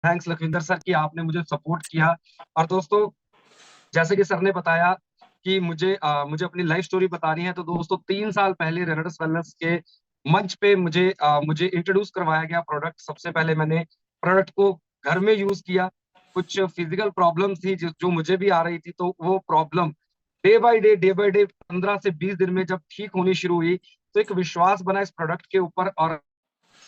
Thanks Lakhwinder sir कि आपने मुझे सपोर्ट किया। और दोस्तों, जैसे कि सर ने बताया कि मुझे अपनी लाइफ स्टोरी बतानी है, तो दोस्तों 3 साल पहले रेनाल्डस वेलनेस के मंच पे मुझे इंट्रोड्यूस करवाया गया प्रोडक्ट। सबसे पहले मैंने प्रोडक्ट को घर में यूज किया। कुछ फिजिकल प्रॉब्लम थी जो मुझे भी आ रही थी, तो वो प्रॉब्लम डे बाय डे 15 से 20 दिन में जब ठीक होनी शुरू हुई, तो एक विश्वास बना इस प्रोडक्ट के ऊपर और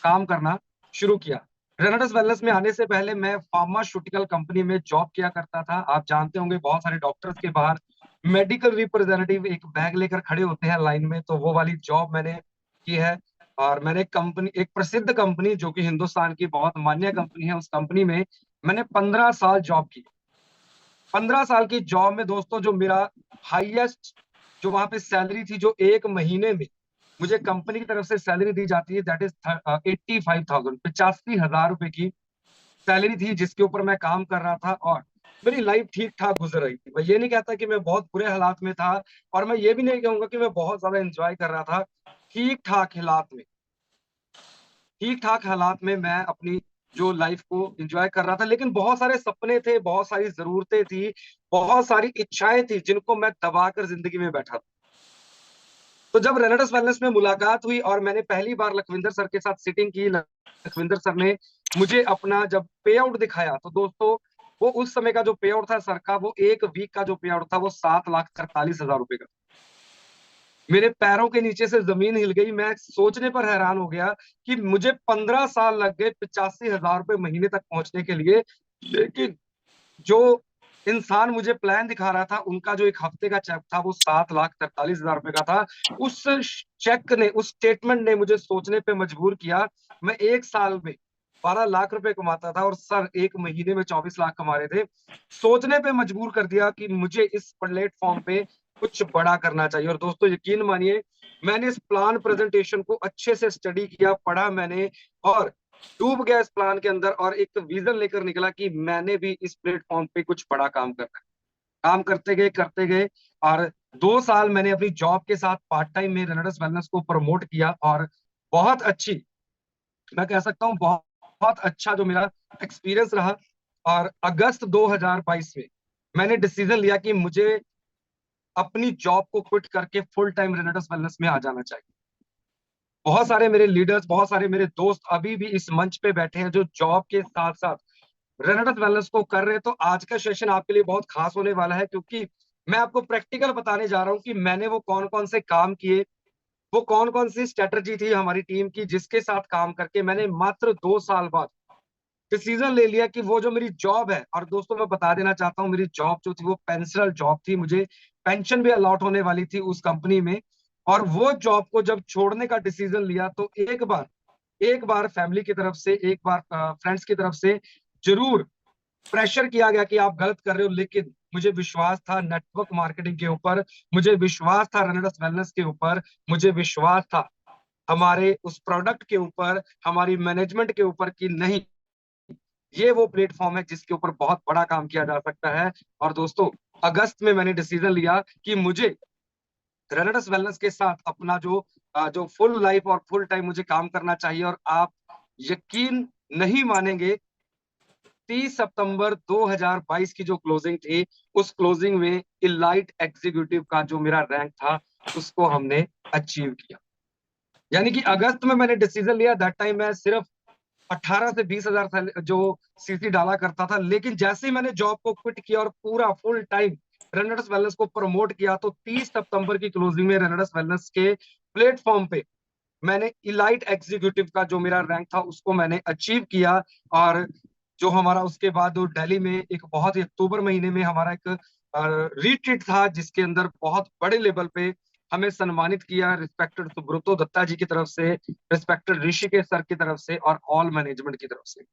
काम करना शुरू किया। रेनाल्डस वेलनेस में आने से पहले मैं फार्मास्यूटिकल कंपनी में जॉब किया करता था। आप जानते होंगे, बहुत सारे डॉक्टर्स के बाहर मेडिकल रिप्रेजेंटेटिव एक बैग लेकर खड़े होते हैं लाइन में, तो वो वाली जॉब मैंने की है। और मैंने एक प्रसिद्ध कंपनी जो कि हिंदुस्तान की बहुत मान्य कंपनी है, उस कंपनी में मैंने 15 साल जॉब की। 15 साल की जॉब में दोस्तों, जो मेरा हाईएस्ट जो वहां पे सैलरी थी, जो एक महीने में मुझे कंपनी की तरफ से सैलरी दी जाती है, दैट इज 85,000, 85,000 रुपए की सैलरी थी, जिसके ऊपर मैं काम कर रहा था। और मेरी लाइफ ठीक ठाक गुजर रही थी। मैं ये नहीं कहता कि मैं बहुत बुरे हालात में था, और मैं ये भी नहीं कहूंगा कि मैं बहुत ज्यादा एंजॉय कर रहा था। ठीक ठाक हालात में ठीक ठाक हालात में मैं अपनी जो लाइफ को एंजॉय कर रहा था, लेकिन बहुत सारे सपने थे, बहुत सारी जरूरतें थी, बहुत सारी इच्छाएं थी, जिनको मैं दबाकर जिंदगी में बैठा था। तो जब रेनाल्डस वेलनेस में मुलाकात हुई और मैंने पहली बार लखविंदर सर के साथ सिटिंग की, लखविंदर सर ने मुझे अपना जब पे आउट दिखाया, तो दोस्तों, वो उस समय का जो पे आउट था सर का, वो एक वीक का जो पे आउट था, वो 7,43,000 रुपए का। मेरे पैरों के नीचे से जमीन हिल गई। मैं सोचने पर हैरान हो गया कि मुझे 15 साल लग गए 85,000 रुपए महीने तक पहुंचने के लिए, लेकिन जो इंसान मुझे प्लान दिखा रहा था, उनका जो एक हफ्ते का चेक था, वो 7,43,000 रुपए का था। उस उस स्टेटमेंट ने मुझे सोचने पे मजबूर किया। मैं एक साल में 12 लाख रुपए कमाता था, और सर एक महीने में 24 लाख कमा रहे थे। सोचने पे मजबूर कर दिया कि मुझे इस प्लेटफॉर्म पे कुछ बड़ा करना चाहिए। और दोस्तों, यकीन मानिए, मैंने इस प्लान प्रेजेंटेशन को अच्छे से स्टडी किया, पढ़ा मैंने, और डूब गया इस प्लान के अंदर, और एक विजन लेकर निकला कि मैंने भी इस प्लेटफॉर्म पे कुछ बड़ा काम करना है। काम करते गए, और 2 साल मैंने अपनी जॉब के साथ पार्ट टाइम में रेनाल्डस वेलनेस को प्रमोट किया। और बहुत अच्छी, मैं कह सकता हूँ, बहुत बहुत अच्छा जो मेरा एक्सपीरियंस रहा। और अगस्त 2022 में मैंने डिसीजन लिया कि मुझे अपनी जॉब को क्विट करके फुल टाइम रेनाल्डस वेलनेस में आ जाना चाहिए। बहुत सारे मेरे लीडर्स, बहुत सारे मेरे दोस्त अभी भी इस मंच पे बैठे हैं, जो जॉब के साथ साथ रेनाल्डस वेलनेस को कर रहे हैं। तो आज का सेशन आपके लिए बहुत खास होने वाला है, क्योंकि मैं आपको प्रैक्टिकल बताने जा रहा हूँ कि मैंने वो कौन कौन से काम किए, वो कौन कौन सी स्ट्रेटजी थी हमारी टीम की, जिसके साथ काम करके मैंने मात्र 2 साल बाद डिसीजन ले लिया कि वो जो मेरी जॉब है। और दोस्तों, मैं बता देना चाहता हूँ, मेरी जॉब जो थी वो पेंशनल जॉब थी, मुझे पेंशन भी अलॉट होने वाली थी उस कंपनी में। और वो जॉब को जब छोड़ने का डिसीजन लिया, तो एक बार फैमिली की तरफ से, एक बार फ्रेंड्स की तरफ से जरूर प्रेशर किया गया कि आप गलत कर रहे हो, लेकिन मुझे विश्वास था नेटवर्क मार्केटिंग के ऊपर, मुझे विश्वास था रेनाल्डस वेलनेस के ऊपर, मुझे विश्वास था हमारे उस प्रोडक्ट के ऊपर, हमारी मैनेजमेंट के ऊपर, कि नहीं, ये वो प्लेटफॉर्म है जिसके ऊपर बहुत बड़ा काम किया जा सकता है। और दोस्तों, अगस्त में मैंने डिसीजन लिया कि मुझे रेनाल्डस वेलनेस के साथ अपना जो फुल लाइफ और फुल टाइम मुझे काम करना चाहिए। और आप यकीन नहीं मानेंगे, 30 सितंबर 2022 की जो क्लोजिंग थी, उस क्लोजिंग में इलाइट एग्जीक्यूटिव का जो मेरा रैंक था, उसको हमने अचीव किया। यानी कि अगस्त में मैंने डिसीजन लिया, दैट टाइम मैं सिर्फ 18 से 20 हजार जो सीसी डाला करता था, लेकिन जैसे ही मैंने जॉब को क्विट किया और पूरा फुल टाइम रेनाल्डस वेलनेस को प्रमोट किया, तो 30 सितंबर की क्लोजिंग में रेनाल्डस वेलनेस के प्लेटफॉर्म पे मैंने इलाइट एग्जीक्यूटिव का जो मेरा रैंक था, उसको मैंने अचीव किया। और जो हमारा उसके बाद वो दिल्ली में एक बहुत ही, अक्टूबर महीने में हमारा एक रिट्रीट था, जिसके अंदर बहुत बड़े लेवल पे हमें सम्मानित किया, रिस्पेक्टेड सुब्रतो दत्ता जी की तरफ से, रिस्पेक्टेड ऋषिकेश सर की तरफ से, और ऑल मैनेजमेंट की तरफ से।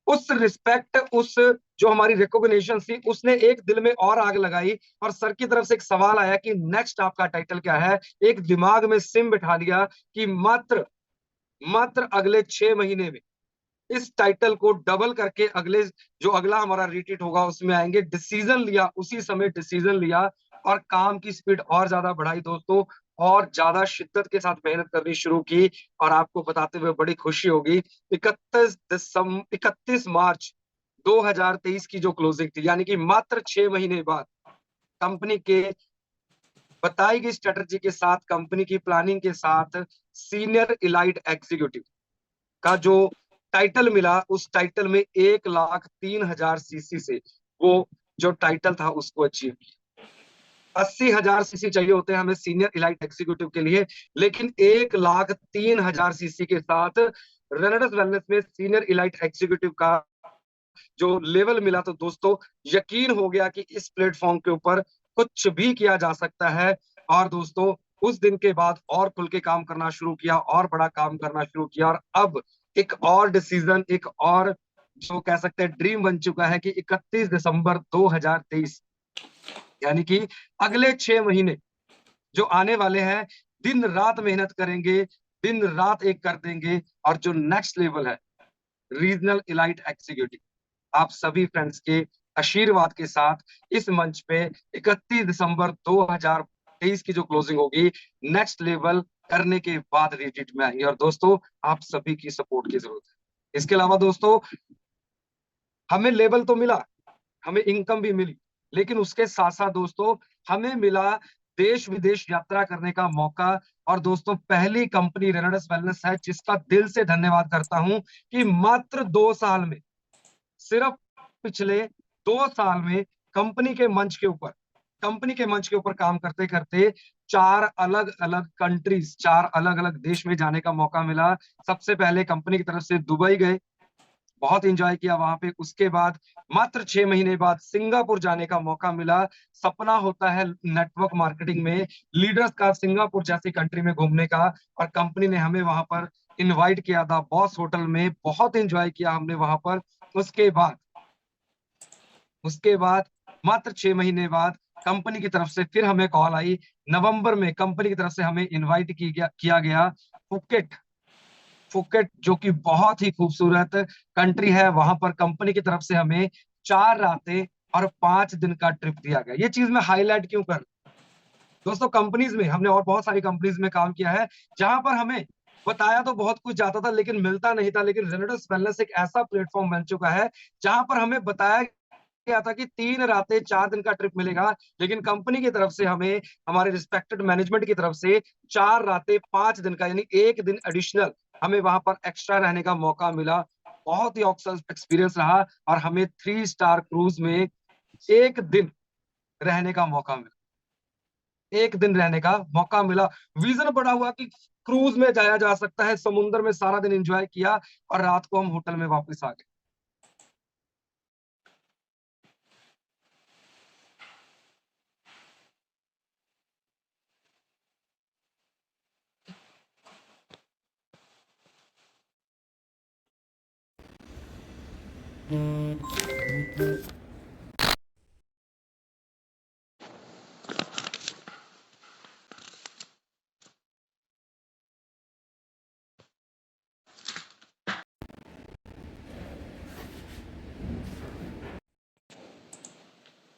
उस रिस्पेक्ट, उस जो हमारी रिकॉग्निशन थी, उसने एक दिल में और आग लगाई। और सर की तरफ से एक सवाल आया कि नेक्स्ट आपका टाइटल क्या है। एक दिमाग में सिम बिठा लिया कि मात्र मात्र अगले 6 महीने में इस टाइटल को डबल करके जो अगला हमारा रिट्रीट होगा, उसमें आएंगे। डिसीजन लिया, उसी समय डिसीजन लिया, और काम की स्पीड और ज्यादा बढ़ाई दोस्तों। और ज्यादा शिद्दत के साथ मेहनत करनी शुरू की। और आपको बताते हुए बड़ी खुशी होगी, 31 मार्च 2023 की जो क्लोजिंग थी, यानी कि मात्र 6 महीने बाद कंपनी के बताई गई स्ट्रेटजी के साथ, कंपनी की प्लानिंग के साथ, सीनियर इलाइट एग्जीक्यूटिव का जो टाइटल मिला, उस टाइटल में 1,03,000 सीसी से वो जो टाइटल था उसको अचीव किया। 80,000 सीसी चाहिए होते हैं हमें सीनियर इलाइट एग्जीक्यूटिव के लिए, लेकिन 1,03,000 सीसी के साथ रेनेडस वेलनेस में सीनियर इलाइट एग्जीक्यूटिव का जो लेवल मिला, तो दोस्तों यकीन हो गया कि इस प्लेटफॉर्म के ऊपर कुछ भी किया जा सकता है। और दोस्तों उस दिन के बाद और खुल के काम करना शुरू किया, और बड़ा काम करना शुरू किया। और अब एक और डिसीजन, एक और जो कह सकते हैं ड्रीम बन चुका है कि 31 दिसंबर 2023, यानी कि अगले 6 महीने जो आने वाले हैं, दिन रात मेहनत करेंगे, दिन रात एक कर देंगे। और जो नेक्स्ट लेवल है, रीजनल इलाइट एग्जीक्यूटिव, आप सभी फ्रेंड्स के आशीर्वाद के साथ इस मंच पे 31 दिसंबर 2023 की जो क्लोजिंग होगी, नेक्स्ट लेवल करने के बाद रिट्रीट में आएंगे। और दोस्तों आप सभी की सपोर्ट की जरूरत है। इसके अलावा दोस्तों हमें लेवल तो मिला, हमें इनकम भी मिली, लेकिन उसके साथ साथ दोस्तों हमें मिला देश विदेश यात्रा करने का मौका। और दोस्तों पहली कंपनी रेनेडस वेलनेस है जिसका दिल से धन्यवाद करता हूं कि मात्र 2 साल में, सिर्फ पिछले 2 साल में कंपनी के मंच के ऊपर काम करते करते 4 अलग अलग कंट्रीज, 4 अलग अलग देश में जाने का मौका मिला। सबसे पहले कंपनी की तरफ से दुबई गए, बहुत एंजॉय किया वहां पे। उसके बाद मात्र 6 महीने बाद सिंगापुर जाने का मौका मिला। सपना होता है नेटवर्क मार्केटिंग में लीडर्स का सिंगापुर जैसी कंट्री में घूमने का, और कंपनी ने हमें वहां पर इनवाइट किया था बॉस होटल में, बहुत एंजॉय किया हमने वहां पर। उसके बाद मात्र 6 महीने बाद कंपनी की तरफ से फिर हमें कॉल आई। नवंबर में कंपनी की तरफ से हमें इनवाइट किया गया फुकेट। फुकेट जो कि बहुत ही खूबसूरत कंट्री है, वहां पर कंपनी की तरफ से हमें 4 रातें और 5 दिन का ट्रिप दिया गया। ये चीज मैं हाईलाइट क्यों कर, दोस्तों कंपनीज में हमने और बहुत सारी कंपनीज में काम किया है जहां पर हमें बताया तो बहुत कुछ जाता था लेकिन मिलता नहीं था। लेकिन रेनेडस वेलनेस एक ऐसा प्लेटफॉर्म बन चुका है जहां पर हमें बताया गया था कि 3 रातें 4 दिन का ट्रिप मिलेगा, लेकिन कंपनी की तरफ से हमें, हमारे रिस्पेक्टेड मैनेजमेंट की तरफ से 4 रातें 5 दिन का, यानी एक दिन एडिशनल हमें वहां पर एक्स्ट्रा रहने का मौका मिला। बहुत ही ऑक्सन एक्सपीरियंस रहा, और हमें 3 स्टार क्रूज में एक दिन रहने का मौका मिला, एक दिन रहने का मौका मिला। विजन बड़ा हुआ कि क्रूज में जाया जा सकता है, समुद्र में सारा दिन एंजॉय किया और रात को हम होटल में वापस आ गए।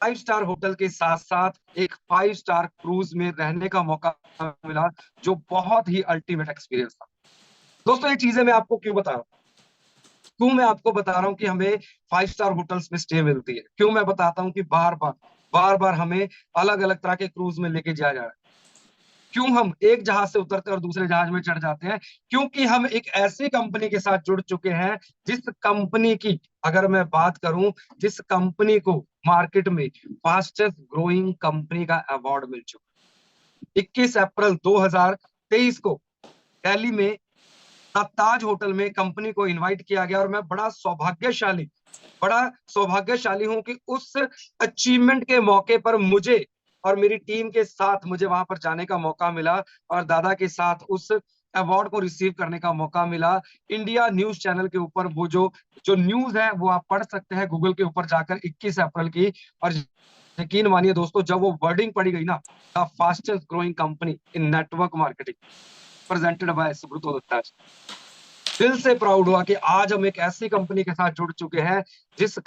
5 स्टार होटल के साथ साथ एक 5 स्टार क्रूज में रहने का मौका मिला, जो बहुत ही अल्टीमेट एक्सपीरियंस था। दोस्तों ये चीजें मैं आपको क्यों बता रहा हूँ, क्यों मैं आपको बता रहा हूँ कि हमें 5 स्टार होटल्स में स्टे मिलती है, क्यों मैं बताता हूँ कि बार बार हमें अलग अलग तरह के क्रूज में लेके जाया जा रहा है, क्यों हम एक जहाज से उतरते हैं और दूसरे जहाज में चढ़ जाते हैं। क्योंकि हम एक ऐसी कंपनी के साथ जुड़ चुके हैं जिस कंपनी की, अगर मैं बात करूं, जिस कंपनी को मार्केट में फास्टेस्ट ग्रोइंग कंपनी का अवार्ड मिल चुका। 21 अप्रैल 2023 को दिल्ली में ताज होटल में कंपनी को इनवाइट किया गया, और मैं बड़ा सौभाग्यशाली हूं कि उस अचीवमेंट के मौके पर मुझे और मेरी टीम के साथ मुझे वहां पर जाने का मौका मिला, और दादा के साथ उस अवार्ड को रिसीव करने का मौका मिला। इंडिया न्यूज चैनल के ऊपर वो जो जो न्यूज है वो आप पढ़ सकते हैं गूगल के ऊपर जाकर, 21 अप्रैल की। और यकीन मानिए दोस्तों, जब वो वर्डिंग पढ़ी गई ना, the fastest growing company in network marketing presented by Subrato Dutta, दिल से प्राउड हुआ कि आज हम एक ऐसी कंपनी के साथ जुड़ चुके हैं जिस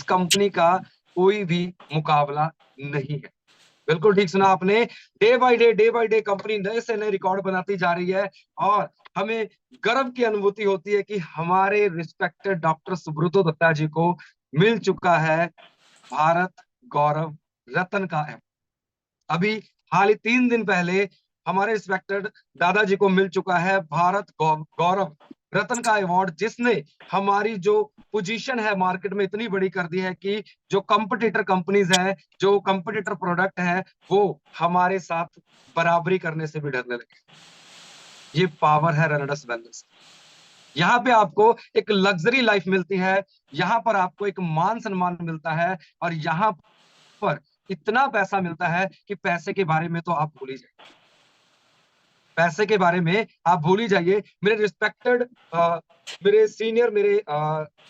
कंपनी का कोई भी मुकाबला नहीं है। बिल्कुल ठीक सुना आपने। डे बाय डे कंपनी नए से नए रिकॉर्ड बनाती जा रही है, और हमें गर्व की अनुभूति होती है कि हमारे रिस्पेक्टेड डॉक्टर सुब्रतो दत्ता जी को मिल चुका है भारत गौरव रत्न का अवार्ड। अभी हाल ही 3 दिन पहले हमारे रिस्पेक्टेड दादाजी को मिल चुका है भारत गौरव रत्न का अवार्ड, जिसने हमारी जो पोजीशन है मार्केट में इतनी बड़ी कर दी है कि जो कंपटीटर कंपनीज है, जो कंपटीटर प्रोडक्ट है, वो हमारे साथ बराबरी करने से भी डरने लगे। ये पावर है रेनेडस वेलनेस। यहाँ पे आपको एक लग्जरी लाइफ मिलती है, यहाँ पर आपको एक मान सम्मान मिलता है, और यहाँ पर इतना पैसा मिलता है कि पैसे के बारे में तो आप भूल ही जाइए। पैसे के बारे में आप भूल ही जाइए। मेरे रिस्पेक्टेड मेरे सीनियर, मेरे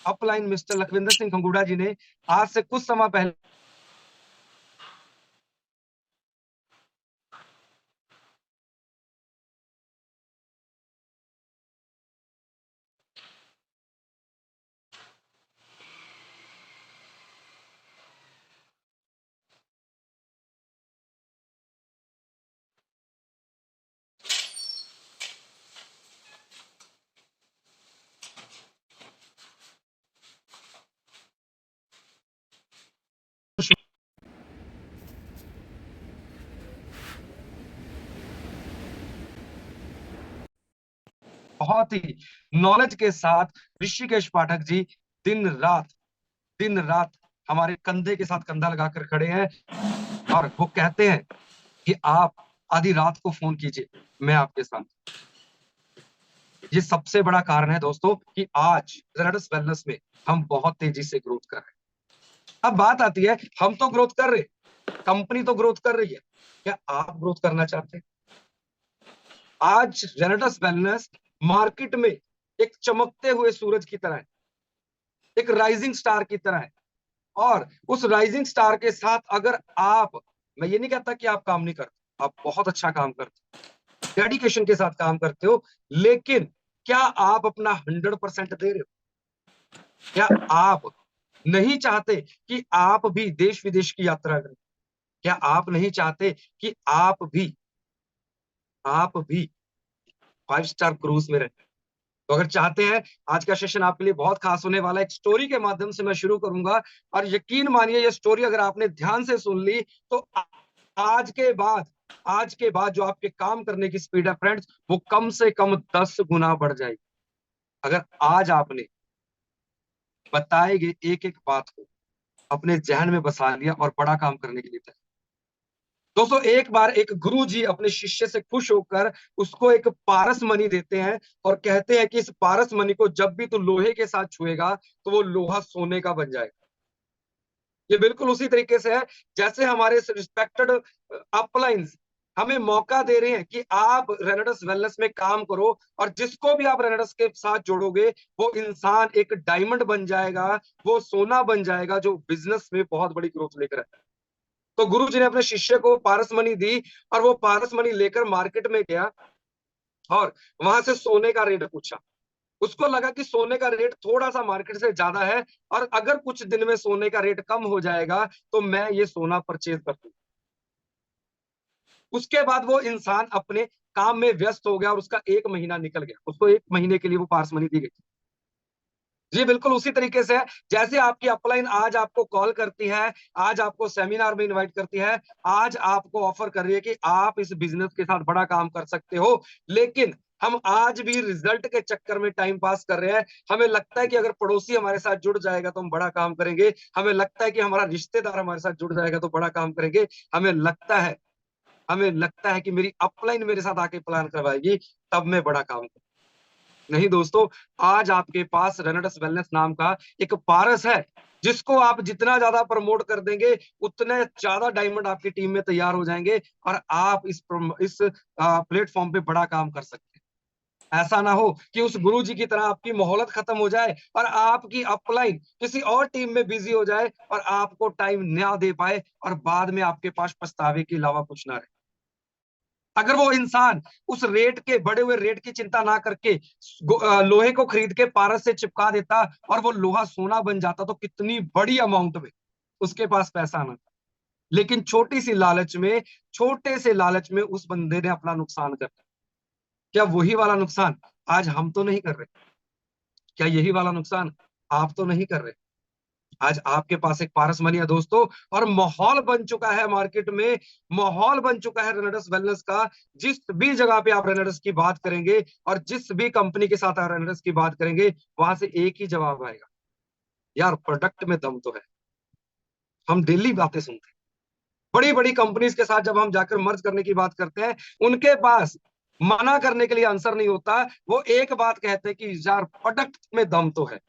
अपलाइन मिस्टर लखविंदर सिंह खंगूड़ा जी ने आज से कुछ समय पहले बहुत ही नॉलेज के साथ ऋषिकेश पाठक जी दिन रात दिन रात हमारे कंधे के साथ कंधा लगाकर खड़े हैं, और वो कहते हैं कि आप आधी रात को फोन कीजिए, मैं आपके साथ। ये सबसे बड़ा कारण है दोस्तों कि आज जेनेडस वेलनेस में हम बहुत तेजी से ग्रोथ कर रहे हैं। अब बात आती है, हम तो ग्रोथ कर रहे, कंपनी तो ग्रोथ कर रही है, क्या आप ग्रोथ करना चाहते हैं? आज जेनेडस वेलनेस मार्केट में एक चमकते हुए सूरज की तरह है, एक राइजिंग स्टार की तरह है, और उस राइजिंग स्टार के साथ अगर आप, मैं ये नहीं कहता कि आप काम नहीं करते, आप बहुत अच्छा काम करते हो, डेडिकेशन के साथ काम करते हो, लेकिन क्या आप अपना 100% दे रहे हो? क्या आप नहीं चाहते कि आप भी देश विदेश की यात्रा करें? क्या आप नहीं चाहते कि आप भी 5 स्टार क्रूज में रहे? तो अगर चाहते हैं, आज का सेशन आपके लिए बहुत खास होने वाला है। एक स्टोरी के माध्यम से मैं शुरू करूंगा, और यकीन मानिए ये स्टोरी अगर आपने ध्यान से सुन ली तो आज के बाद आज के बाद जो आपके काम करने की स्पीड है फ्रेंड्स, वो कम से कम 10 गुना बढ़ जाएगी। अगर आज आपने बताए गए एक एक बात को अपने जहन में बसा लिया और बड़ा काम करने के लिए तैयार। दोस्तों, एक बार एक गुरु जी अपने शिष्य से खुश होकर उसको एक पारस मणि देते हैं, और कहते हैं कि इस पारस मणि को जब भी तू लोहे के साथ छुएगा तो वो लोहा सोने का बन जाएगा। ये बिल्कुल उसी तरीके से है जैसे हमारे रिस्पेक्टेड अपलाइंस हमें मौका दे रहे हैं कि आप रेनेडस वेलनेस में काम करो, और जिसको भी आप रेनेडस के साथ जोड़ोगे वो इंसान एक डायमंड बन जाएगा, वो सोना बन जाएगा, जो बिजनेस में बहुत बड़ी ग्रोथ लेकर आए। तो गुरु जी ने अपने शिष्य को पारसमणि दी, और वो पारसमणि लेकर मार्केट में गया, और वहां से सोने का रेट पूछा। उसको लगा कि सोने का रेट थोड़ा सा मार्केट से ज्यादा है, और अगर कुछ दिन में सोने का रेट कम हो जाएगा तो मैं ये सोना परचेज कर दूं। उसके बाद वो इंसान अपने काम में व्यस्त हो गया, और उसका 1 महीना निकल गया। उसको 1 महीने के लिए वो पारसमणि दी गई। जी बिल्कुल उसी तरीके से है जैसे आपकी अपलाइन आज आपको कॉल करती है, आज आपको सेमिनार में इनवाइट करती है, आज आपको ऑफर कर रही है कि आप इस बिजनेस के साथ बड़ा काम कर सकते हो, लेकिन हम आज भी रिजल्ट के चक्कर में टाइम पास कर रहे हैं। हमें लगता है कि अगर पड़ोसी हमारे साथ जुड़ जाएगा तो हम बड़ा काम करेंगे, हमें लगता है कि हमारा रिश्तेदार हमारे साथ जुड़ जाएगा तो बड़ा काम करेंगे, हमें लगता है कि मेरी अपलाइन मेरे साथ आके प्लान करवाएगी, तब मैं बड़ा काम करूंगा। नहीं दोस्तों, आज आपके पास रेनेडस वेलनेस नाम का एक पारस है, जिसको आप जितना ज्यादा प्रमोट कर देंगे उतने ज्यादा डायमंड आपकी टीम में तैयार हो जाएंगे, और आप इस प्लेटफॉर्म पे बड़ा काम कर सकते हैं। ऐसा ना हो कि उस गुरु जी की तरह आपकी मोहलत खत्म हो जाए और आपकी अपलाइन किसी और टीम में बिजी हो जाए, और आपको टाइम ना दे पाए, और बाद में आपके पास पछतावे के अलावा कुछ ना रहे। अगर वो इंसान उस रेट के बढ़े हुए रेट की चिंता ना करके लोहे को खरीद के पारस से चिपका देता, और वो लोहा सोना बन जाता, तो कितनी बड़ी अमाउंट में उसके पास पैसा आना था। लेकिन छोटी सी लालच में, छोटे से लालच में उस बंदे ने अपना नुकसान कर दिया। क्या वही वाला नुकसान आज हम तो नहीं कर रहे? क्या यही वाला नुकसान आप तो नहीं कर रहे? आज आपके पास एक पारस मनी है दोस्तों, और माहौल बन चुका है मार्केट में, माहौल बन चुका है रेनेडस वेलनेस का। जिस भी जगह पे आप रेनेडस की बात करेंगे और जिस भी कंपनी के साथ आप रेनेडस की बात करेंगे, वहां से एक ही जवाब आएगा, यार प्रोडक्ट में दम तो है। हम डेली बातें सुनते हैं, बड़ी बड़ी कंपनीज के साथ जब हम जाकर मर्ज करने की बात करते हैं, उनके पास मना करने के लिए आंसर नहीं होता। वो एक बात कहते हैं कि यार प्रोडक्ट में दम तो है।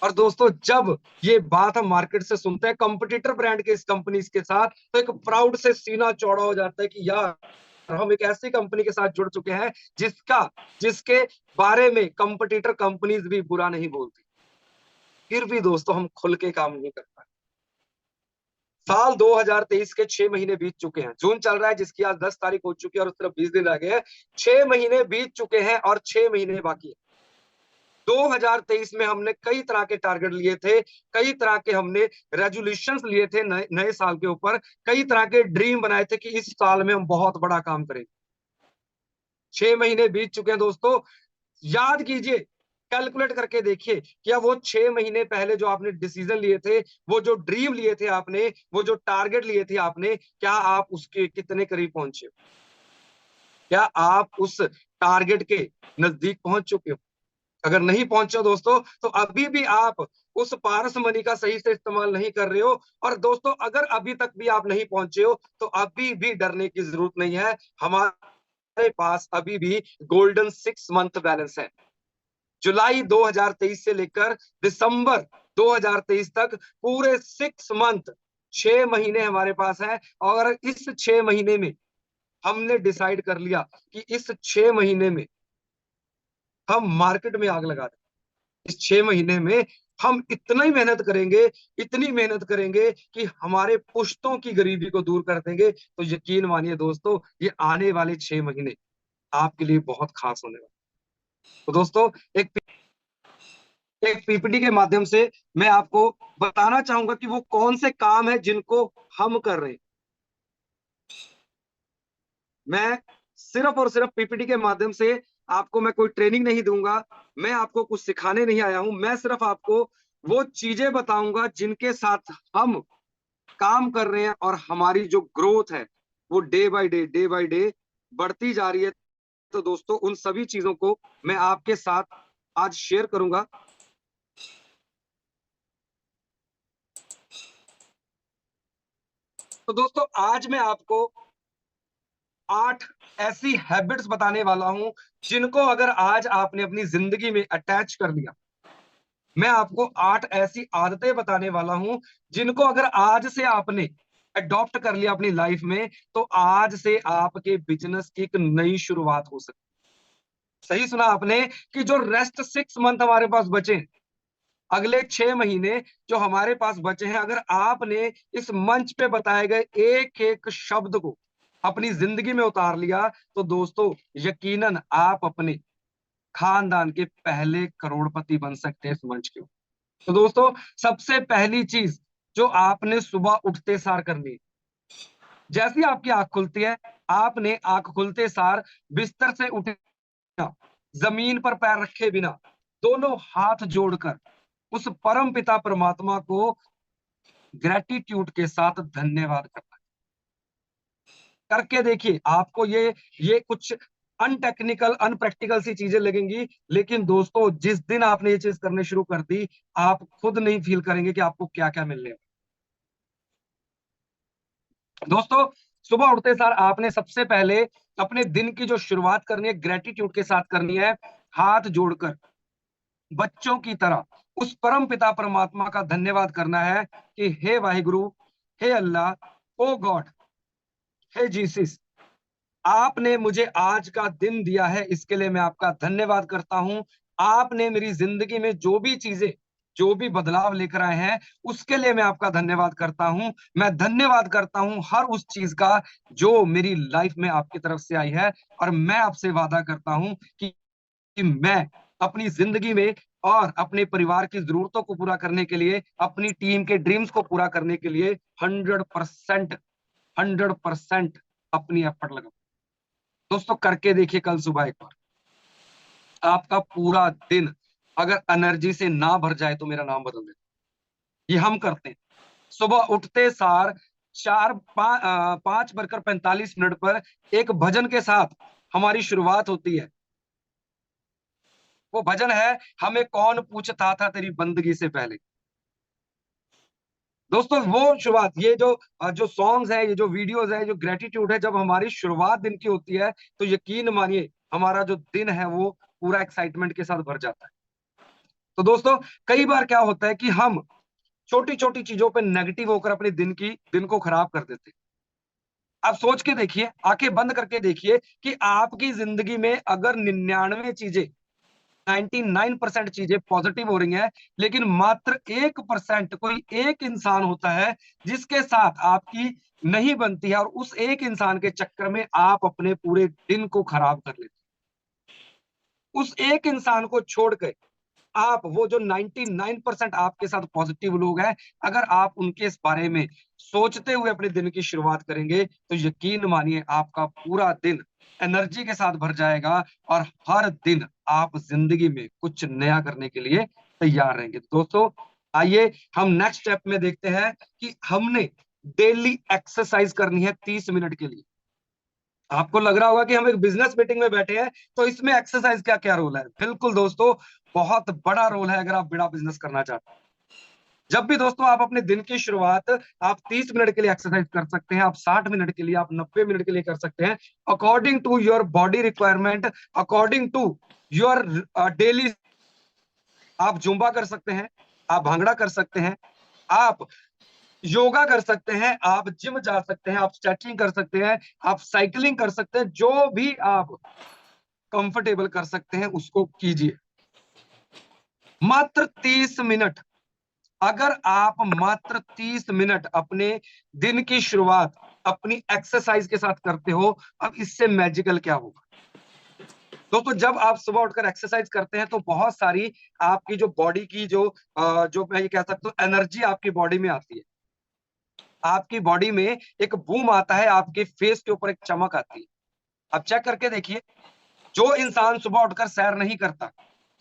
और दोस्तों जब ये बात हम मार्केट से सुनते हैं कंपटीटर ब्रांड के इस कंपनीज के साथ, तो एक प्राउड से सीना चौड़ा हो जाता है कि यार हम एक ऐसी कंपनी के साथ जुड़ चुके हैं जिसके बारे में कंपटीटर कंपनीज भी बुरा नहीं बोलती। फिर भी दोस्तों हम खुल के काम नहीं कर पाए। साल 2023 के 6 महीने बीत चुके हैं, जून चल रहा है जिसकी आज 10 तारीख हो चुकी है और उस तरफ 20 दिन रह गए हैं। 6 महीने बीत चुके हैं और 6 महीने बाकी है। 2023 में हमने कई तरह के टारगेट लिए थे, कई तरह के हमने रेजोल्यूशंस लिए थे नए साल के ऊपर, कई तरह के ड्रीम बनाए थे कि इस साल में हम बहुत बड़ा काम करेंगे। 6 महीने बीत चुके हैं दोस्तों, याद कीजिए, कैलकुलेट करके देखिए, क्या वो 6 महीने पहले जो आपने डिसीजन लिए थे, वो जो ड्रीम लिए थे आपने, वो जो टारगेट लिए थे आपने, क्या आप उसके कितने करीब पहुंचे? क्या आप उस टारगेट के नजदीक पहुंच चुके हो? अगर नहीं पहुंचे दोस्तों, तो अभी भी आप उस पारस मनी का सही से इस्तेमाल नहीं कर रहे हो। और दोस्तों अगर अभी तक भी आप नहीं पहुंचे हो, तो अभी भी डरने की जरूरत नहीं है। हमारे पास अभी भी गोल्डन 6 मंथ बैलेंस है। जुलाई 2023 से लेकर दिसंबर 2023 तक पूरे 6 मंथ, 6 महीने हमारे पास है। और इस 6 महीने में हमने डिसाइड कर लिया कि इस 6 महीने में हम मार्केट में आग लगा दें। इस 6 महीने में हम इतना ही मेहनत करेंगे, इतनी मेहनत करेंगे कि हमारे पुश्तों की गरीबी को दूर कर देंगे। तो यकीन मानिए दोस्तों, ये आने वाले 6 महीने आपके लिए बहुत खास होने वाले। तो दोस्तों एक एक पीपीटी के माध्यम से मैं आपको बताना चाहूंगा कि वो कौन से काम है जिनको हम कर रहे हैं। मैं सिर्फ और सिर्फ पीपीटी के माध्यम से आपको, मैं कोई ट्रेनिंग नहीं दूंगा, मैं आपको कुछ सिखाने नहीं आया हूं। मैं सिर्फ आपको वो चीजें बताऊंगा जिनके साथ हम काम कर रहे हैं और हमारी जो ग्रोथ है वो डे बाय डे बढ़ती जा रही है। तो दोस्तों उन सभी चीजों को मैं आपके साथ आज शेयर करूंगा। तो दोस्तों आज मैं आपको 8 ऐसी हैबिट्स बताने वाला हूं जिनको अगर आज आपने अपनी जिंदगी में अटैच कर लिया। मैं आपको 8 ऐसी आदतें बताने वाला हूं जिनको अगर आज से आपने अडॉप्ट कर लिया अपनी लाइफ में, तो आज से आपके बिजनेस की एक नई शुरुआत हो सकती है। सही सुना आपने कि जो रेस्ट 6 मंथ हमारे पास बचे, अगले 6 महीने जो हमारे पास बचे हैं, अगर आपने इस मंच पे बताए गए एक एक शब्द को अपनी जिंदगी में उतार लिया, तो दोस्तों यकीनन आप अपने खानदान के पहले करोड़पति बन सकते हैं इस मंच के ऊपर। तो दोस्तों सबसे पहली चीज जो आपने सुबह उठते सार करनी है, जैसी आपकी आंख खुलती है, आपने आंख खुलते सार बिस्तर से उठना, जमीन पर पैर रखे बिना दोनों हाथ जोड़कर उस परम पिता परमात्मा को ग्रेटिट्यूड के साथ धन्यवाद करना। करके देखिए, आपको ये कुछ अनटेक्निकल अनप्रैक्टिकल सी चीजें लगेंगी, लेकिन दोस्तों जिस दिन आपने ये चीज करने शुरू कर दी, आप खुद नहीं फील करेंगे कि आपको क्या क्या मिलने वाला। दोस्तों सुबह उठते सार आपने सबसे पहले अपने दिन की जो शुरुआत करनी है ग्रेटिट्यूड के साथ करनी है। हाथ जोड़कर बच्चों की तरह उस परम पिता परमात्मा का धन्यवाद करना है कि हे वाहिगुरु, हे अल्लाह, ओ गॉड, हे जीसस, आपने मुझे आज का दिन दिया है, इसके लिए मैं आपका धन्यवाद करता हूं। आपने मेरी जिंदगी में जो भी चीजें, जो भी बदलाव लेकर आए हैं, उसके लिए मैं आपका धन्यवाद करता हूं। मैं धन्यवाद करता हूं हर उस चीज का जो मेरी लाइफ में आपकी तरफ से आई है। और मैं आपसे वादा करता हूं कि मैं अपनी जिंदगी में और अपने परिवार की जरूरतों को पूरा करने के लिए, अपनी टीम के ड्रीम्स को पूरा करने के लिए 100%, 100% अपनी एफर्ट लगाओ। दोस्तों करके देखिए कल सुबह एक बार, आपका पूरा दिन अगर एनर्जी से ना भर जाए तो मेरा नाम बदल दे। ये हम करते हैं। सुबह उठते सार 5 बजकर 45 मिनट पर एक भजन के साथ हमारी शुरुआत होती है। वो भजन है, हमें कौन पूछता था तेरी बंदगी से पहले। दोस्तों वो शुरुआत, ये जो सॉन्ग्स है, ये जो वीडियोस है, जो ग्रेटिट्यूड है, जब हमारी शुरुआत दिन की होती है तो यकीन मानिए हमारा जो दिन है वो पूरा एक्साइटमेंट के साथ भर जाता है। तो दोस्तों कई बार क्या होता है कि हम छोटी छोटी चीजों पे नेगेटिव होकर अपने दिन को खराब कर देते हैं। आप सोच के देखिए, आंखें बंद करके देखिए कि आपकी जिंदगी में अगर 99 चीजें, 99% चीजें पॉजिटिव हो रही हैं, लेकिन मात्र 1% कोई एक इंसान होता है जिसके साथ आपकी नहीं बनती है, और उस एक इंसान के चक्कर में आप अपने पूरे दिन को खराब कर लेते हैं। उस एक इंसान को छोड़ के आप, वो जो 99% आपके साथ पॉजिटिव लोग हैं, अगर आप उनके इस बारे में सोचते हुए अपने दिन की शुरुआत करेंगे तो यकीन मानिए आपका पूरा दिन एनर्जी के साथ भर जाएगा, और हर दिन आप जिंदगी में कुछ नया करने के लिए तैयार रहेंगे। तो दोस्तों आइए हम नेक्स्ट स्टेप में देखते हैं कि हमने डेली एक्सरसाइज करनी है 30 मिनट के लिए। आपको लग रहा होगा कि हम एक बिजनेस मीटिंग में बैठे हैं तो इसमें एक्सरसाइज क्या क्या रोल है। बिल्कुल दोस्तों, बहुत बड़ा रोल है अगर आप बड़ा बिजनेस करना चाहते हैं। जब भी दोस्तों आप अपने दिन की शुरुआत, आप 30 मिनट के लिए एक्सरसाइज कर सकते हैं, आप 60 मिनट के लिए, आप 90 मिनट के लिए कर सकते हैं, according to your body requirement, according to your daily. आप जुम्बा कर सकते हैं, आप भांगड़ा कर सकते हैं, आप योगा कर सकते हैं, आप जिम जा सकते हैं, आप स्ट्रेचिंग कर सकते हैं, आप साइकिलिंग कर सकते हैं, जो भी आप कंफर्टेबल कर सकते हैं उसको कीजिए। मात्र 30 मिनट, अगर आप मात्र 30 मिनट अपने दिन की शुरुआत अपनी एक्सरसाइज के साथ करते हो, अब इससे मैजिकल क्या होगा। दोस्तों जब आप सुबह उठकर एक्सरसाइज करते हैं तो बहुत सारी आपकी जो बॉडी की जो मैं ये कह सकता हूँ एनर्जी आपकी बॉडी में आती है। आपकी बॉडी में एक बूम आता है, आपके फेस के ऊपर एक चमक आती है। अब चेक करके देखिए, जो इंसान सुबह उठकर सैर नहीं करता,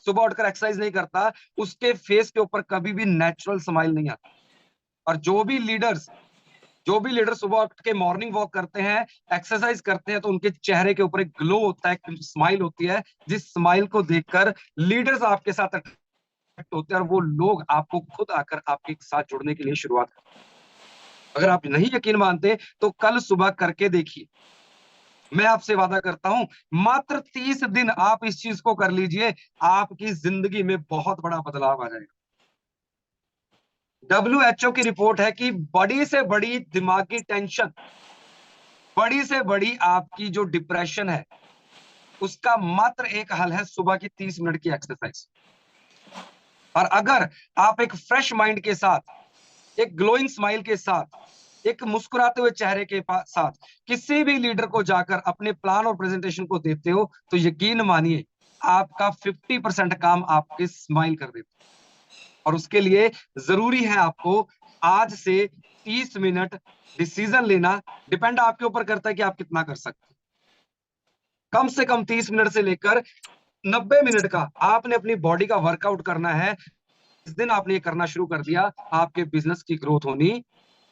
सुबह उठकर एक्सरसाइज नहीं करता, उसके फेस के ऊपर कभी भी नेचुरल स्माइल नहीं आता। और जो भी लीडर सुबह उठ के मॉर्निंग वॉक करते हैं, एक्सरसाइज करते हैं, तो उनके चेहरे के ऊपर एक ग्लो होता है, एक स्माइल होती है, जिस स्माइल को देखकर लीडर्स आपके साथ अट्रैक्ट होते हैं, और वो लोग आपको खुद आकर आपके साथ जुड़ने के लिए शुरुआत करते हैं। अगर आप नहीं यकीन मानते तो कल सुबह करके देखिए। मैं आपसे वादा करता हूं, मात्र 30 दिन आप इस चीज को कर लीजिए, आपकी जिंदगी में बहुत बड़ा बदलाव आ जाएगा। WHO की रिपोर्ट है कि बड़ी से बड़ी दिमागी टेंशन, बड़ी से बड़ी आपकी जो डिप्रेशन है, उसका मात्र एक हल है, सुबह की 30 मिनट की एक्सरसाइज। और अगर आप एक फ्रेश माइंड के साथ, एक ग्लोइंग स्माइल के साथ, एक मुस्कुराते हुए चेहरे के साथ किसी भी लीडर को जाकर अपने प्लान और प्रेजेंटेशन को देते हो, तो यकीन मानिए आपका 50% काम आपके स्माइल कर देते हैं। और उसके लिए जरूरी है आपको आज से 30 मिनट डिसीजन लेना। डिपेंड आपके ऊपर करता है कि आप कितना कर सकते हैं। कम से कम 30 मिनट से लेकर 90 मिनट का आपने अपनी बॉडी का वर्कआउट करना है। इस दिन आपने ये करना शुरू कर दिया, आपके बिजनेस की ग्रोथ होनी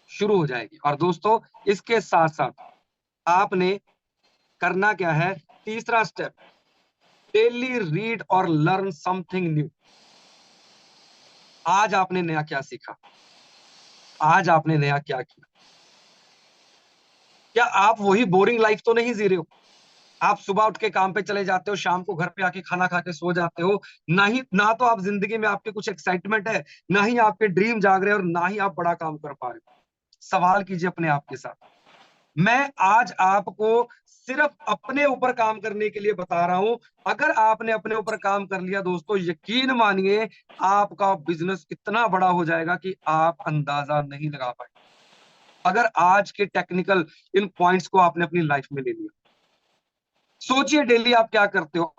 शुरू हो जाएगी। और दोस्तों इसके साथ साथ आपने करना क्या है, तीसरा स्टेप, डेली रीड और लर्न समथिंग न्यू। आज आपने नया क्या सीखा, आज आपने नया क्या किया। क्या आप वही बोरिंग लाइफ तो नहीं जी रहे हो। आप सुबह उठ के काम पे चले जाते हो, शाम को घर पे आके खाना खा के सो जाते हो, ना तो आप जिंदगी में आपके कुछ एक्साइटमेंट है, ना ही आपके ड्रीम जाग रहे हैं, और ना ही आप बड़ा काम कर पा रहे हो। सवाल कीजिए अपने आप के साथ। मैं आज आपको सिर्फ अपने ऊपर काम करने के लिए बता रहा हूं। अगर आपने अपने ऊपर काम कर लिया दोस्तों, यकीन मानिए आपका बिजनेस इतना बड़ा हो जाएगा कि आप अंदाजा नहीं लगा पाए। अगर आज के टेक्निकल इन पॉइंट्स को आपने अपनी लाइफ में ले लिया, सोचिए डेली आप क्या करते हो।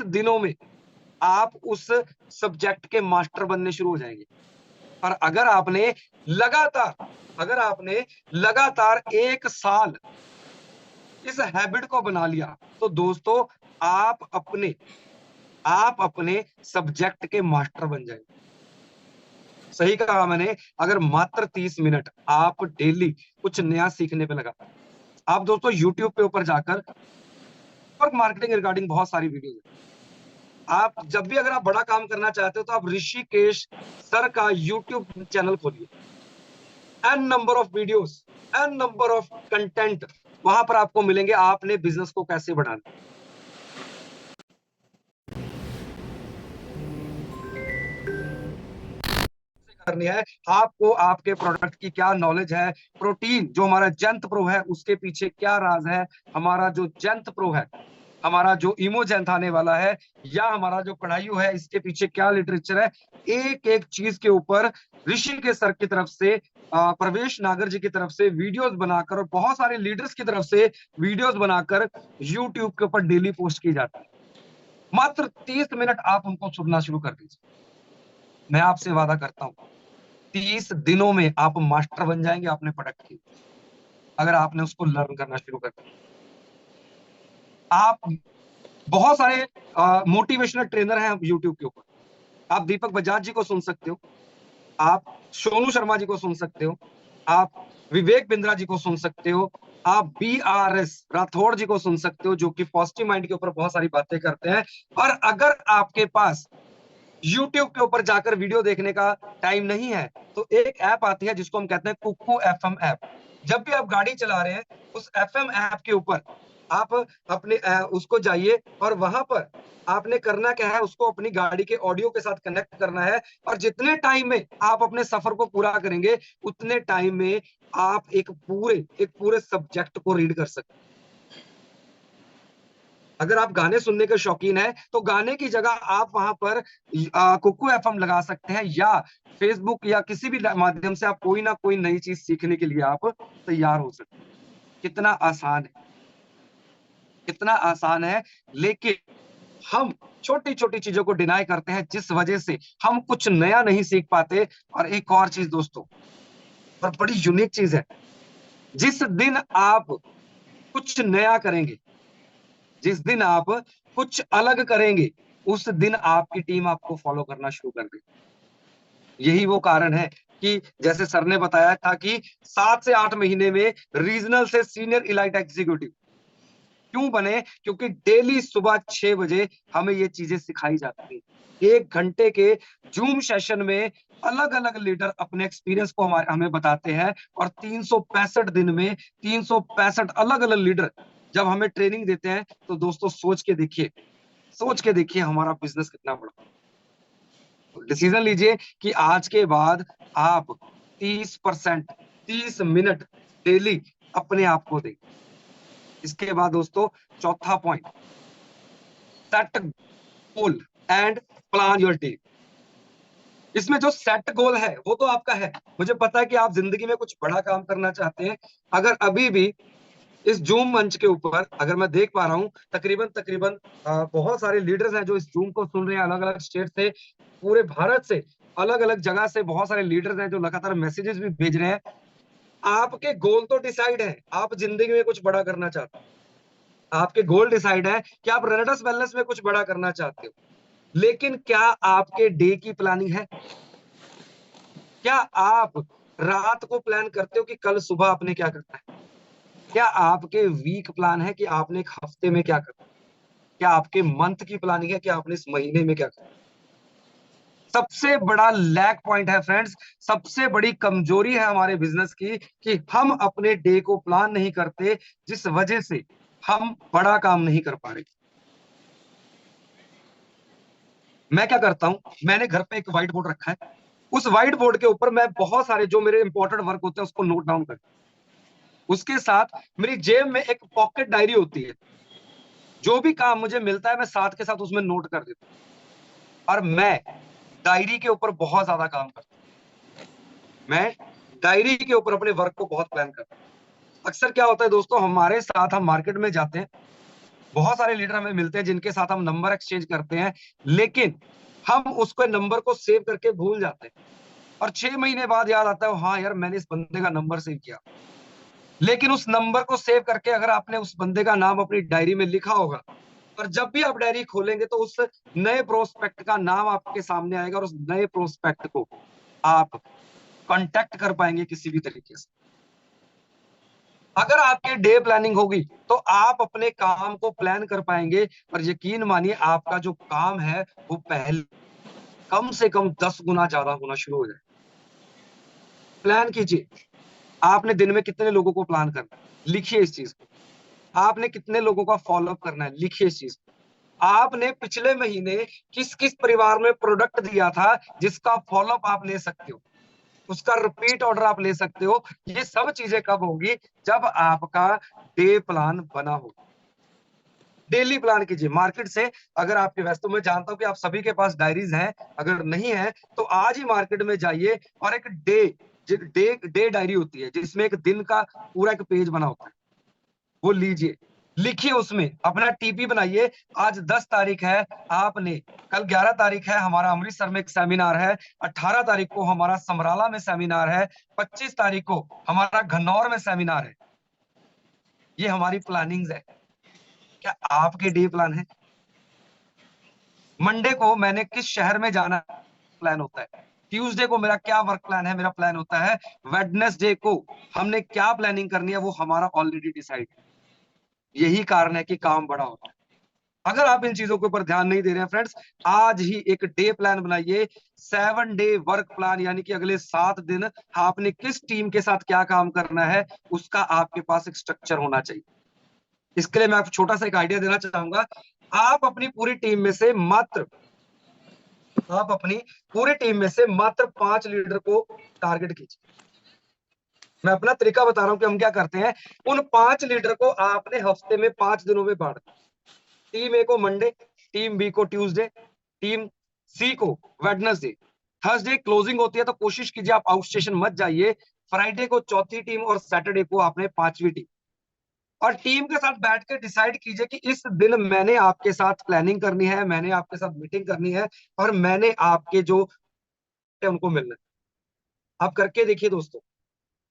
दिनों में आप उस सब्जेक्ट के मास्टर बनने शुरू हो जाएंगे। और अगर आपने लगातार 1 साल इस हैबिट को बना लिया, तो दोस्तों आप अपने सब्जेक्ट के मास्टर बन जाएंगे। सही कहा मैंने। अगर मात्र 30 मिनट आप डेली कुछ नया सीखने पे लगा, आप दोस्तों यूट्यूब पे ऊपर जाकर नेटवर्क मार्केटिंग रिगार्डिंग बहुत सारी वीडियो है। आप जब भी अगर आप बड़ा काम करना चाहते हो तो आप ऋषिकेश सर का यूट्यूब चैनल खोलिए। N number of videos, n number of content वहां पर आपको मिलेंगे। आपने बिजनेस को कैसे बढ़ाना करनी है, आपको आपके प्रोडक्ट की क्या नॉलेज है, प्रोटीन जो हमारा जंत प्रो है उसके पीछे क्या राज है, हमारा जो जंत प्रो है, हमारा जो इमोजेंथ आने वाला है, या हमारा जो कढ़ाई है, इसके पीछे क्या लिटरेचर है। एक एक चीज के ऊपर ऋषि के सर की तरफ से, प्रवेश नागर जी की तरफ से वीडियोस बनाकर और बहुत सारे लीडर्स की तरफ से वीडियोस बनाकर यूट्यूब के ऊपर डेली पोस्ट की जाती है। मात्र 30 मिनट आप उनको सुनना शुरू कर दीजिए। मैं आपसे वादा करता हूं 30 दिनों में आप मास्टर बन जाएंगे अपने प्रोडक्ट की, अगर आपने उसको लर्न करना शुरू कर दिया। आप बहुत सारे मोटिवेशनल ट्रेनर हैं यूट्यूब के ऊपर। आप दीपक बजाज जी को सुन सकते हो, आप सोनू शर्मा जी को सुन सकते हो, आप विवेक बिंद्रा जी को सुन सकते हो, आप BRS राठौड़ जी को सुन सकते हो, जो कि पॉजिटिव माइंड के ऊपर बहुत सारी बातें करते हैं। और अगर आपके पास यूट्यूब के ऊपर जाकर वीडियो देखने का टाइम नहीं है, तो एक ऐप आती है जिसको हम कहते हैं कुकू FM ऐप। जब भी आप गाड़ी चला रहे हैं, उस FM ऐप के ऊपर आप अपने उसको जाइए, और वहां पर आपने करना क्या है, उसको अपनी गाड़ी के ऑडियो के साथ कनेक्ट करना है। और जितने टाइम में आप अपने सफर को पूरा करेंगे, उतने टाइम में आप एक पूरे सब्जेक्ट को रीड कर सकते हैं। अगर आप गाने सुनने के शौकीन हैं, तो गाने की जगह आप वहां पर कुकू FM लगा सकते हैं, या फेसबुक या किसी भी माध्यम से आप कोई ना कोई नई चीज सीखने के लिए आप तैयार हो सकते हैं। कितना आसान है, कितना आसान है। लेकिन हम छोटी छोटी चीजों को डिनाई करते हैं, जिस वजह से हम कुछ नया नहीं सीख पाते। और एक और चीज दोस्तों, और बड़ी यूनिक चीज है, जिस दिन आप कुछ नया करेंगे, जिस दिन आप कुछ अलग करेंगे, उस दिन आपकी टीम आपको फॉलो करना शुरू कर देगी। यही वो कारण है कि जैसे सर ने बताया था कि 7 से 8 महीने में रीजनल से सीनियर इलाइट एग्जीक्यूटिव क्यों बने, क्योंकि डेली सुबह 6 बजे हमें ये चीजें सिखाई जाती है। 1 घंटे के जूम सेशन में अलग अलग लीडर अपने एक्सपीरियंस को हमें बताते हैं। और 365 दिन में 365 अलग अलग लीडर जब हमें ट्रेनिंग देते हैं, तो दोस्तों सोच के देखिए हमारा बिजनेस कितना बड़ा। डिसीजन लीजिए कि आज के बाद आप 30%, 30 मिनट डेली अपने आप को दें। इसके बाद दोस्तों, चौथा point, set goal and plan your day. इसमें जो सेट गोल है वो तो आपका है। मुझे पता है कि आप जिंदगी में कुछ बड़ा काम करना चाहते हैं। अगर अभी भी इस जूम मंच के ऊपर अगर मैं देख पा रहा हूं, तकरीबन तकरीबन बहुत सारे लीडर्स हैं जो इस जूम को सुन रहे हैं, अलग अलग स्टेट से, पूरे भारत से, अलग अलग जगह से बहुत सारे लीडर्स हैं जो लगातार मैसेजेस भी भेज रहे हैं। आपके गोल तो डिसाइड है, आप जिंदगी में कुछ बड़ा करना चाहते हैं, आपके गोल डिसाइड है कि आप रेनेडस वेलनेस में कुछ बड़ा करना चाहते हो। लेकिन क्या आपके डे की प्लानिंग है? क्या आप रात को प्लान करते हो कि कल सुबह आपने क्या करना है? क्या आपके वीक प्लान है कि आपने एक हफ्ते में क्या करना है? क्या आपके मंथ की प्लानिंग है कि आपने इस महीने में क्या करना है? सबसे बड़ा लैक पॉइंट है फ्रेंड्स, सबसे बड़ी कमजोरी है हमारे बिजनेस की, कि हम अपने डे को प्लान नहीं करते, जिस वजह से हम बड़ा काम नहीं कर पा रहे। मैं क्या करता हूं, मैंने घर पे एक व्हाइट बोर्ड रखा है। उस व्हाइट बोर्ड के ऊपर मैं बहुत सारे जो मेरे इंपॉर्टेंट वर्क होते हैं उसको नोट डाउन करता हूं। उसके साथ मेरी जेब में एक पॉकेट डायरी होती है। जो भी काम मुझे मिलता है मैं साथ के साथ उसमें नोट कर देता हूँ। और मैं डायरी के ऊपर बहुत ज्यादा काम करता हूँ। मैं डायरी के ऊपर अपने वर्क को बहुत प्लान करता हूँ। अक्सर क्या होता है दोस्तों, हमारे साथ हम मार्केट में जाते हैं, बहुत सारे लीडर हमें मिलते हैं जिनके साथ हम नंबर एक्सचेंज करते हैं, लेकिन हम उसको नंबर को सेव करके भूल जाते हैं और 6 महीने बाद याद आता है, हाँ यार मैंने इस बंदे का नंबर सेव किया। लेकिन उस नंबर को सेव करके अगर आपने उस बंदे का नाम अपनी डायरी में लिखा होगा, और जब भी आप डायरी खोलेंगे तो उस नए प्रोस्पेक्ट का नाम आपके सामने आएगा और उस नए प्रोस्पेक्ट को आप कांटेक्ट कर पाएंगे किसी भी तरीके से। अगर आपकी डे प्लानिंग होगी तो आप अपने काम को प्लान कर पाएंगे, और यकीन मानिए आपका जो काम है वो पहले कम से कम 10 गुना ज्यादा होना शुरू हो जाए। प्लान कीजिए, आपने दिन में कितने लोगों को प्लान करना है, लिखिए इस चीज को। आपने कितने लोगों का फॉलोअप करना है, लिखिए इस चीज को। आपने पिछले महीने किस किस परिवार में प्रोडक्ट दिया था जिसका फॉलोअप आप ले सकते हो, उसका रिपीट ऑर्डर आप ले सकते हो। ये सब चीजें कब होगी, जब आपका डे प्लान बना हो। डेली प्लान कीजिए मार्केट से। अगर आपके व्यस्त, तो मैं जानता हूं कि आप सभी के पास डायरीज हैं, अगर नहीं है तो आज ही मार्केट में जाइए और एक डे डे डायरी होती है जिसमें एक दिन का पूरा एक पेज बना होता है, वो लीजिए, लिखिए उसमें अपना टीपी बनाइए। आज 10 तारीख है, आपने कल 11 तारीख है, हमारा अमृतसर में एक सेमिनार है, 18 तारीख को हमारा समराला में सेमिनार है, 25 तारीख को हमारा घनौर में सेमिनार है। ये हमारी प्लानिंग्स है। क्या आपके डे प्लान है? मंडे को मैंने किस शहर में जाना प्लान होता है, ट्यूसडे को मेरा क्या वर्क प्लान है, मेरा प्लान होता है, वेडनेसडे को हमने क्या प्लानिंग करनी है वो हमारा ऑलरेडी डिसाइड। यही कारण है कि काम बड़ा होता है। अगर आप इन चीजों के ऊपर ध्यान नहीं दे रहे हैं फ्रेंड्स, आज ही एक डे प्लान बनाइए, 7 डे वर्क प्लान, यानी कि अगले 7 दिन आपने किस टीम के साथ क्या काम करना है उसका आपके पास एक स्ट्रक्चर होना चाहिए। इसके लिए मैं आपको छोटा सा एक आइडिया देना चाहूंगा। आप अपनी पूरी टीम में से मात्र आप अपनी पूरी टीम में से मात्र 5 लीडर को टारगेट कीजिए। मैं अपना तरीका बता रहा हूं कि हम क्या करते हैं। उन 5 लीडर को आपने हफ्ते में 5 दिनों में बांट दिया। टीम ए को मंडे, टीम बी को ट्यूसडे, टीम सी को वेडनेसडे। थर्सडे क्लोजिंग होती है तो कोशिश कीजिए आप आउट स्टेशन मत जाइए। फ्राइडे को चौथी टीम और सैटरडे को आपने 5वीं टीम। और टीम के साथ बैठ के डिसाइड कीजिए कि इस दिन मैंने आपके साथ प्लानिंग करनी है, मैंने आपके साथ मीटिंग करनी है, और मैंने आपके जो उनको मिलना है। आप करके देखिए दोस्तों।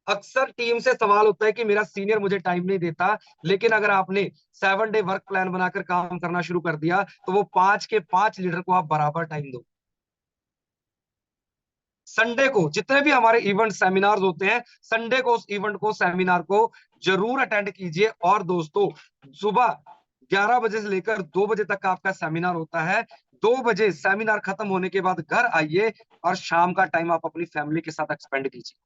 अक्सर टीम से सवाल होता है कि मेरा सीनियर मुझे टाइम नहीं देता, लेकिन अगर आपने 7 डे वर्क प्लान बनाकर काम करना शुरू कर दिया तो वो 5 के 5 लीडर को आप बराबर टाइम दो। संडे को जितने भी हमारे इवेंट सेमिनार्स होते हैं, संडे को उस इवेंट को सेमिनार को जरूर अटेंड कीजिए। और दोस्तों, सुबह 11 बजे से लेकर 2 बजे तक का आपका सेमिनार होता है। 2 बजे सेमिनार खत्म होने के बाद घर आइए और शाम का टाइम आप अपनी फैमिली के साथ एक्सपेंड कीजिए।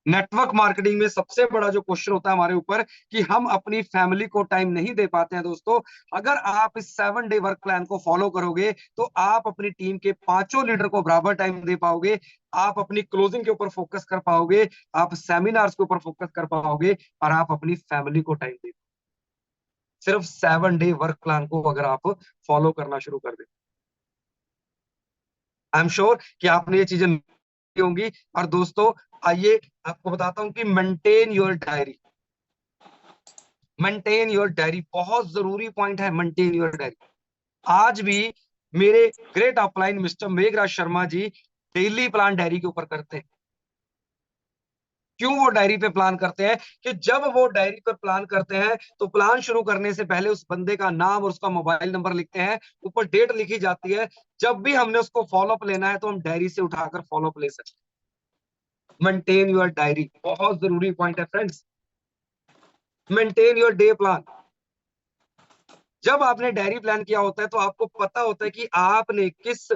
नेटवर्क मार्केटिंग में सबसे बड़ा जो क्वेश्चन होता है हमारे ऊपर कि हम अपनी फैमिली को टाइम नहीं दे पाते हैं दोस्तों। अगर आप इस 7 डे वर्क प्लान को फॉलो करोगे तो आप अपनी टीम के 5 लीडर को बराबर टाइम दे पाओगे, आप अपनी क्लोजिंग के ऊपर फोकस कर पाओगे, आप सेमिनार्स के ऊपर फोकस कर पाओगे, और आप अपनी फैमिली को टाइम दे। सिर्फ 7 डे वर्क प्लान को अगर आप फॉलो करना शुरू कर दे, आई एम श्योर कि आपने ये चीजें होंगी। और दोस्तों, आइए आपको बताता हूं कि maintain your diary. Maintain your diary बहुत जरूरी पॉइंट है। मेंटेन योर डायरी आज भी मेरे great upline mister Meghraj Sharma ji daily plan diary के ऊपर करते हैं। क्यों वो डायरी पे प्लान करते हैं? कि जब वो डायरी पर प्लान करते हैं तो प्लान शुरू करने से पहले उस बंदे का नाम और उसका मोबाइल नंबर लिखते हैं, ऊपर डेट लिखी जाती है। जब भी हमने उसको फॉलोअप लेना है तो हम डायरी से उठाकर फॉलोअप ले सकते हैं। मेंटेन योर डायरी बहुत जरूरी पॉइंट है friends. Maintain your day plan. जब आपने डायरी प्लान किया होता है तो आपको पता होता है कि आपने किस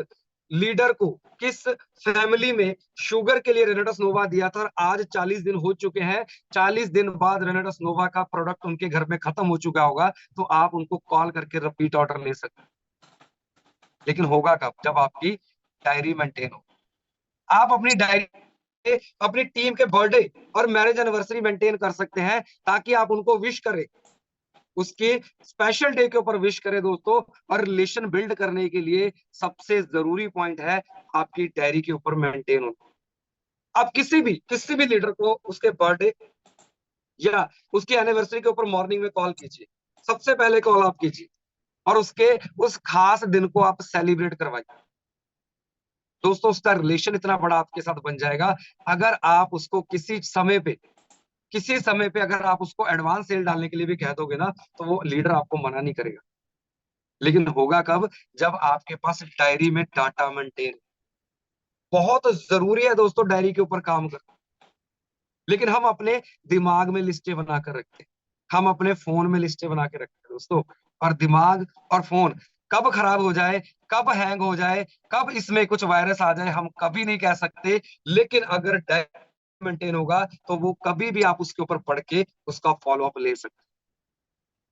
लीडर को, किस फैमिली में शुगर के लिए रेनेटस नोवा दिया था, और आज 40 दिन हो चुके हैं। 40 दिन बाद रेनेटस नोवा का प्रोडक्ट उनके घर में खत्म हो चुका होगा, तो आप उनको कॉल करके रिपीट ऑर्डर ले सकते हैं। लेकिन होगा कब? जब आपकी डायरी मेंटेन हो। आप अपनी डायरी अपनी टीम के बर्थडे और मैरिज एनिवर्सरी मेंटेन कर सकते हैं ताकि आप उनको विश करें, उसके स्पेशल डे के ऊपर विश करें दोस्तों। और रिलेशन बिल्ड करने के लिए सबसे जरूरी पॉइंट है आपकी डायरी के ऊपर मेंटेन होना। आप किसी भी लीडर को उसके बर्थडे या उसकी एनिवर्सरी के ऊपर मॉर्निंग में कॉल कीजिए, सबसे पहले कॉल आप कीजिए और उसके उस खास दिन को आप सेलिब्रेट करवाइए। दोस्तों उसका रिलेशन इतना बड़ा आपके साथ बन जाएगा। अगर आप उसको किसी समय पे अगर आप उसको एडवांस सेल डालने के लिए भी कह दोगे ना, तो वो लीडर आपको मना नहीं करेगा। लेकिन होगा कब? जब आपके पास डायरी में डाटा मेंटेन। बहुत जरूरी है दोस्तों डायरी के ऊपर काम करना। लेकिन हम अपने दिमाग में लिस्टें बना कर रखते हैं, हम अपने फोन में लिस्टें बना के रखते हैं दोस्तों। और दिमाग और फोन कब खराब हो जाए, कब हैंग हो जाए, कब इसमें कुछ वायरस आ जाए, हम कभी नहीं कह सकते। लेकिन अगर डायरी मेंटेन होगा तो वो कभी भी आप उसके ऊपर पढ़ के उसका फॉलो अप ले सकते हैं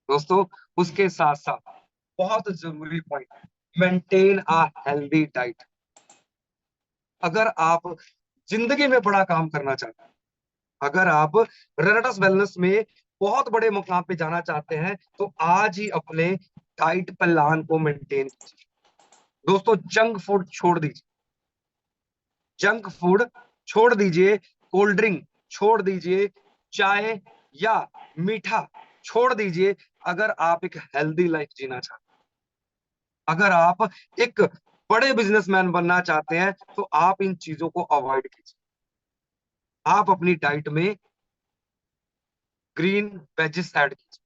दोस्तों। उसके साथ साथ बहुत जरूरी point, maintain a healthy diet. अगर आप जिंदगी में बड़ा काम करना चाहते हैं, अगर आप रेनेटस वेलनेस में बहुत बड़े मुकाम पे जाना चाहते हैं, तो आज ही अपने डाइट प्लान को मेंटेन कीजिए दोस्तों। जंक फूड छोड़ दीजिए, कोल्ड ड्रिंक छोड़ दीजिए, चाय या मीठा छोड़ दीजिए। अगर आप एक हेल्दी लाइफ जीना चाहते हैं, अगर आप एक बड़े बिजनेसमैन बनना चाहते हैं, तो आप इन चीजों को अवॉइड कीजिए। आप अपनी डाइट में ग्रीन वेजेस ऐड कीजिए,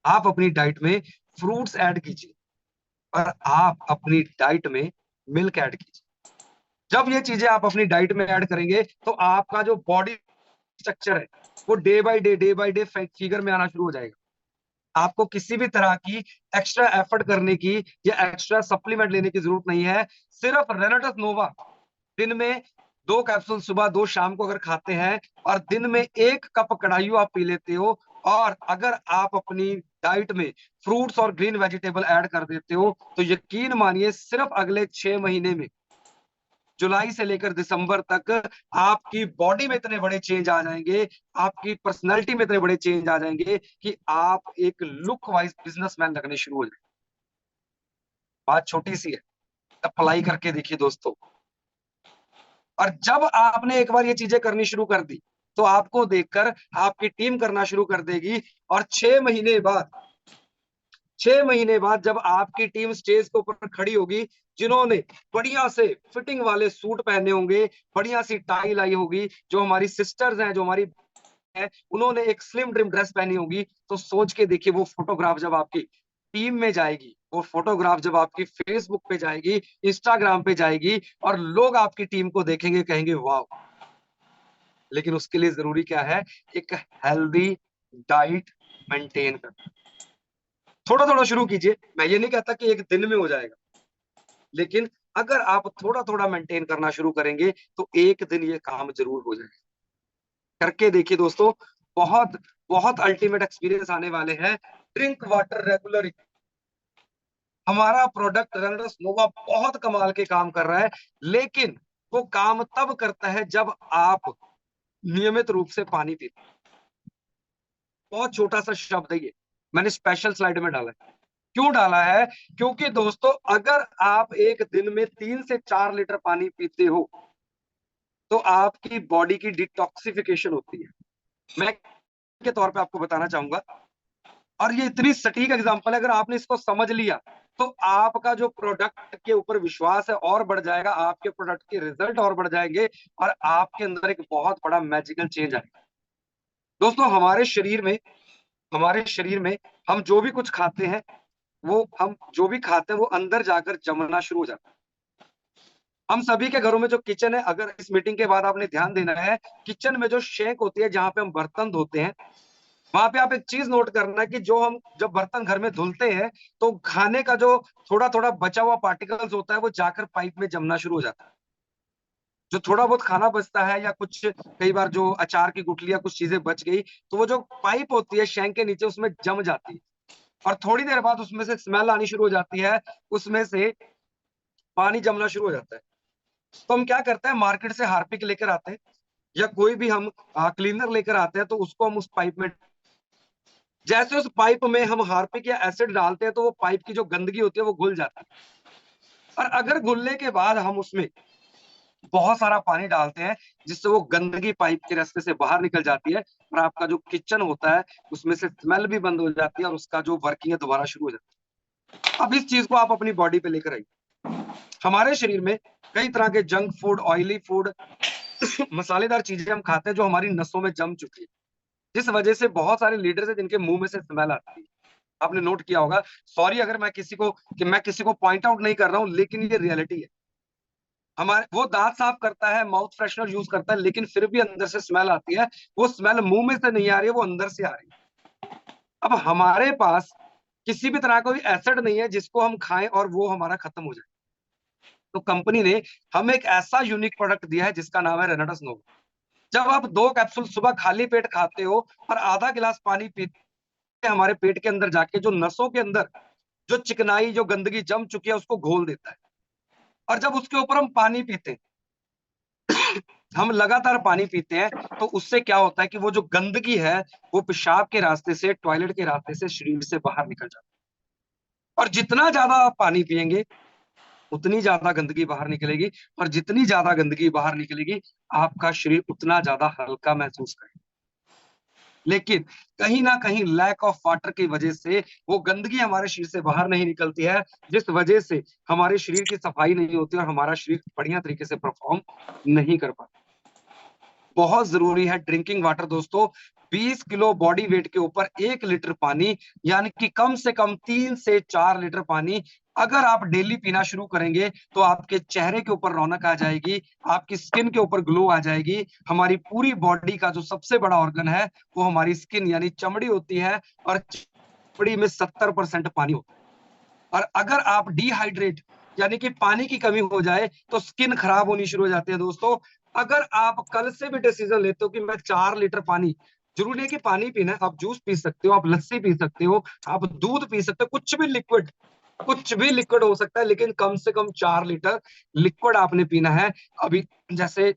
आप अपनी डाइट में फ्रूट्स ऐड कीजिए, और आप अपनी डाइट में मिल्क ऐड कीजिए। जब ये चीजें आप अपनी डाइट में ऐड करेंगे, तो आपका जो बॉडी स्ट्रक्चर है वो डे बाय डे फिगर में आना शुरू हो जाएगा। आपको किसी भी तरह की एक्स्ट्रा एफर्ट करने की या एक्स्ट्रा सप्लीमेंट लेने की जरूरत नहीं है। सिर्फ रेनाटस नोवा दिन में 2 कैप्सूल सुबह 2 शाम को अगर खाते हैं, और दिन में 1 कप कड़ाही आप पी लेते हो, और अगर आप अपनी डाइट में फ्रूट्स और ग्रीन वेजिटेबल ऐड कर देते हो, तो यकीन मानिए सिर्फ अगले 6 महीने में, जुलाई से लेकर दिसंबर तक, आपकी बॉडी में इतने बड़े चेंज आ जाएंगे, आपकी पर्सनैलिटी में इतने बड़े चेंज आ जाएंगे कि आप एक लुक वाइज बिजनेसमैन लगने शुरू हो जाएंगे। बात छोटी सी है, अप्लाई करके देखिए दोस्तों। और जब आपने एक बार ये चीजें करनी शुरू कर दी, तो आपको देखकर आपकी टीम करना शुरू कर देगी। और 6 महीने बाद जब आपकी टीम स्टेज के ऊपर खड़ी होगी, जिन्होंने बढ़िया से फिटिंग वाले सूट पहने होंगे, बढ़िया सी टाई लाई होगी, जो हमारी सिस्टर्स हैं, जो हमारी है, उन्होंने एक स्लिम ड्रिम ड्रेस पहनी होगी, तो सोच के देखिए वो फोटोग्राफ जब आपकी टीम में जाएगी, वो फोटोग्राफ जब आपकी फेसबुक पे जाएगी, इंस्टाग्राम पे जाएगी, और लोग आपकी टीम को देखेंगे, कहेंगे वाह। लेकिन उसके लिए जरूरी क्या है? एक हेल्दी डाइट मेंटेन करना। थोड़ा थोड़ा शुरू कीजिए, मैं ये नहीं कहता कि एक दिन में हो जाएगा, लेकिन अगर आप थोड़ा थोड़ा मेंटेन करना शुरू करेंगे, तो एक दिन ये काम जरूर हो जाएगा। करके देखिए दोस्तों, बहुत बहुत अल्टीमेट एक्सपीरियंस आने वाले हैं। Drink water regular. हमारा प्रोडक्ट रनरस नोवा बहुत कमाल के काम कर रहा है, लेकिन वो काम तब करता है जब आप नियमित रूप से पानी पीते हैं। बहुत छोटा सा शब्द है ये, मैंने स्पेशल स्लाइड में डाला है। क्यों डाला है? क्योंकि दोस्तों अगर आप एक दिन में 3 से 4 लीटर पानी पीते हो, तो आपकी बॉडी की डिटॉक्सिफिकेशन होती है। मैं के तौर पे आपको बताना चाहूंगा, और ये इतनी सटीक एग्जांपल है, अगर आपने इसको समझ लिया, तो आपका जो प्रोडक्ट के ऊपर विश्वास है और बढ़ जाएगा, आपके प्रोडक्ट के रिजल्ट और बढ़ जाएंगे, और आपके अंदर एक बहुत बड़ा मैजिकल चेंज आएगा। दोस्तों हमारे शरीर में हम जो भी कुछ खाते हैं, वो हम जो भी खाते हैं वो अंदर जाकर जमना शुरू हो जाता है। हम सभी के घरों में जो किचन है, अगर इस मीटिंग के बाद आपने ध्यान देना है, किचन में जो शेंक होती है, जहां पे हम बर्तन धोते हैं, वहां पे आप एक चीज नोट करना कि जो हम जब बर्तन घर में धुलते हैं, तो खाने का जो थोड़ा थोड़ा बचा हुआ पार्टिकल्स होता है, वो जाकर पाइप में जमना शुरू हो जाता है। जो थोड़ा बहुत खाना बचता है, या कुछ कई बार जो अचार की गुठलियां कुछ चीजें बच गई, तो वो जो पाइप होती है शैंक के नीचे, उसमें जम जाती है। और थोड़ी देर बाद उसमें से स्मेल आनी शुरू हो जाती है, उसमें से पानी जमना शुरू हो जाता है। तो हम क्या करते हैं, मार्केट से हार्पिक लेकर आते हैं, या कोई भी हम क्लीनर लेकर आते हैं, तो उसको हम उस पाइप में, जैसे उस पाइप में हम हार्पिक या एसिड डालते हैं, तो वो पाइप की जो गंदगी होती है वो घुल जाती है। और अगर घुलने के बाद हम उसमें बहुत सारा पानी डालते हैं, जिससे वो गंदगी पाइप के रास्ते से बाहर निकल जाती है और आपका जो किचन होता है उसमें से स्मेल भी बंद हो जाती है और उसका जो वर्किंग है दोबारा शुरू हो जाती है। अब इस चीज को आप अपनी बॉडी पे लेकर आइए। हमारे शरीर में कई तरह के जंक फूड, ऑयली फूड, मसालेदार चीजें हम खाते हैं जो हमारी नसों में जम चुकी है, जिस वजह से बहुत सारे लीडर्स हैं जिनके मुंह में से स्मेल आती है। आपने नोट किया होगा, सॉरी अगर मैं किसी को पॉइंट आउट नहीं कर रहा हूं, लेकिन ये रियलिटी है। हमारे वो दांत साफ करता है, माउथ फ्रेशनर यूज करता है, लेकिन फिर भी अंदर से स्मेल आती है। वो स्मेल मुंह में से नहीं आ रही है, वो अंदर से आ रही है। अब हमारे पास किसी भी तरह का कोई एसिड नहीं है जिसको हम खाएं और वो हमारा खत्म हो जाए। तो कंपनी ने हमें एक ऐसा यूनिक प्रोडक्ट दिया है जिसका नाम है रेनाडस नोवा। जब आप 2 कैप्सूल सुबह खाली पेट खाते हो और आधा गिलास पानी पीते हैं, हमारे पेट के अंदर जाके जो नसों के अंदर जो चिकनाई, जो गंदगी जम चुकी है उसको घोल देता है। और जब उसके ऊपर हम पानी पीते हैं, हम लगातार पानी पीते हैं, तो उससे क्या होता है कि वो जो गंदगी है वो पेशाब के रास्ते से, टॉयलेट के रास्ते से शरीर से बाहर निकल जाती है। और जितना ज्यादा आप पानी पिएंगे उतनी ज्यादा गंदगी बाहर निकलेगी, और जितनी ज्यादा गंदगी बाहर निकलेगी आपका शरीर उतना ज्यादा हल्का महसूस करेगा। लेकिन कहीं ना कहीं लैक ऑफ वाटर की वजह से वो गंदगी हमारे शरीर से बाहर नहीं निकलती है, जिस वजह से हमारे शरीर की सफाई नहीं होती और हमारा शरीर बढ़िया तरीके से परफॉर्म नहीं कर पाता। बहुत जरूरी है ड्रिंकिंग वाटर दोस्तों। 20 किलो बॉडी वेट के ऊपर 1 लीटर पानी, यानी कि कम से कम 3 से 4 लीटर पानी अगर आप डेली पीना शुरू करेंगे तो आपके चेहरे के ऊपर रौनक आ जाएगी, आपकी स्किन के ऊपर ग्लो आ जाएगी। हमारी पूरी बॉडी का जो सबसे बड़ा ऑर्गन है वो हमारी स्किन यानी चमड़ी होती है, और चमड़ी में 70% पानी होता है। और अगर आप डिहाइड्रेट यानी कि पानी की कमी हो जाए तो स्किन खराब होनी शुरू हो जाती है दोस्तों। अगर आप कल से भी डिसीजन लेते हो कि मैं 4 लीटर पानी, जरूरी नहीं कि पानी पीना है, आप जूस पी सकते हो, आप लस्सी पी सकते हो, आप दूध पी सकते हो, कुछ भी लिक्विड हो सकता है, लेकिन कम से कम 4 लीटर लिक्विड आपने पीना है। अभी जैसे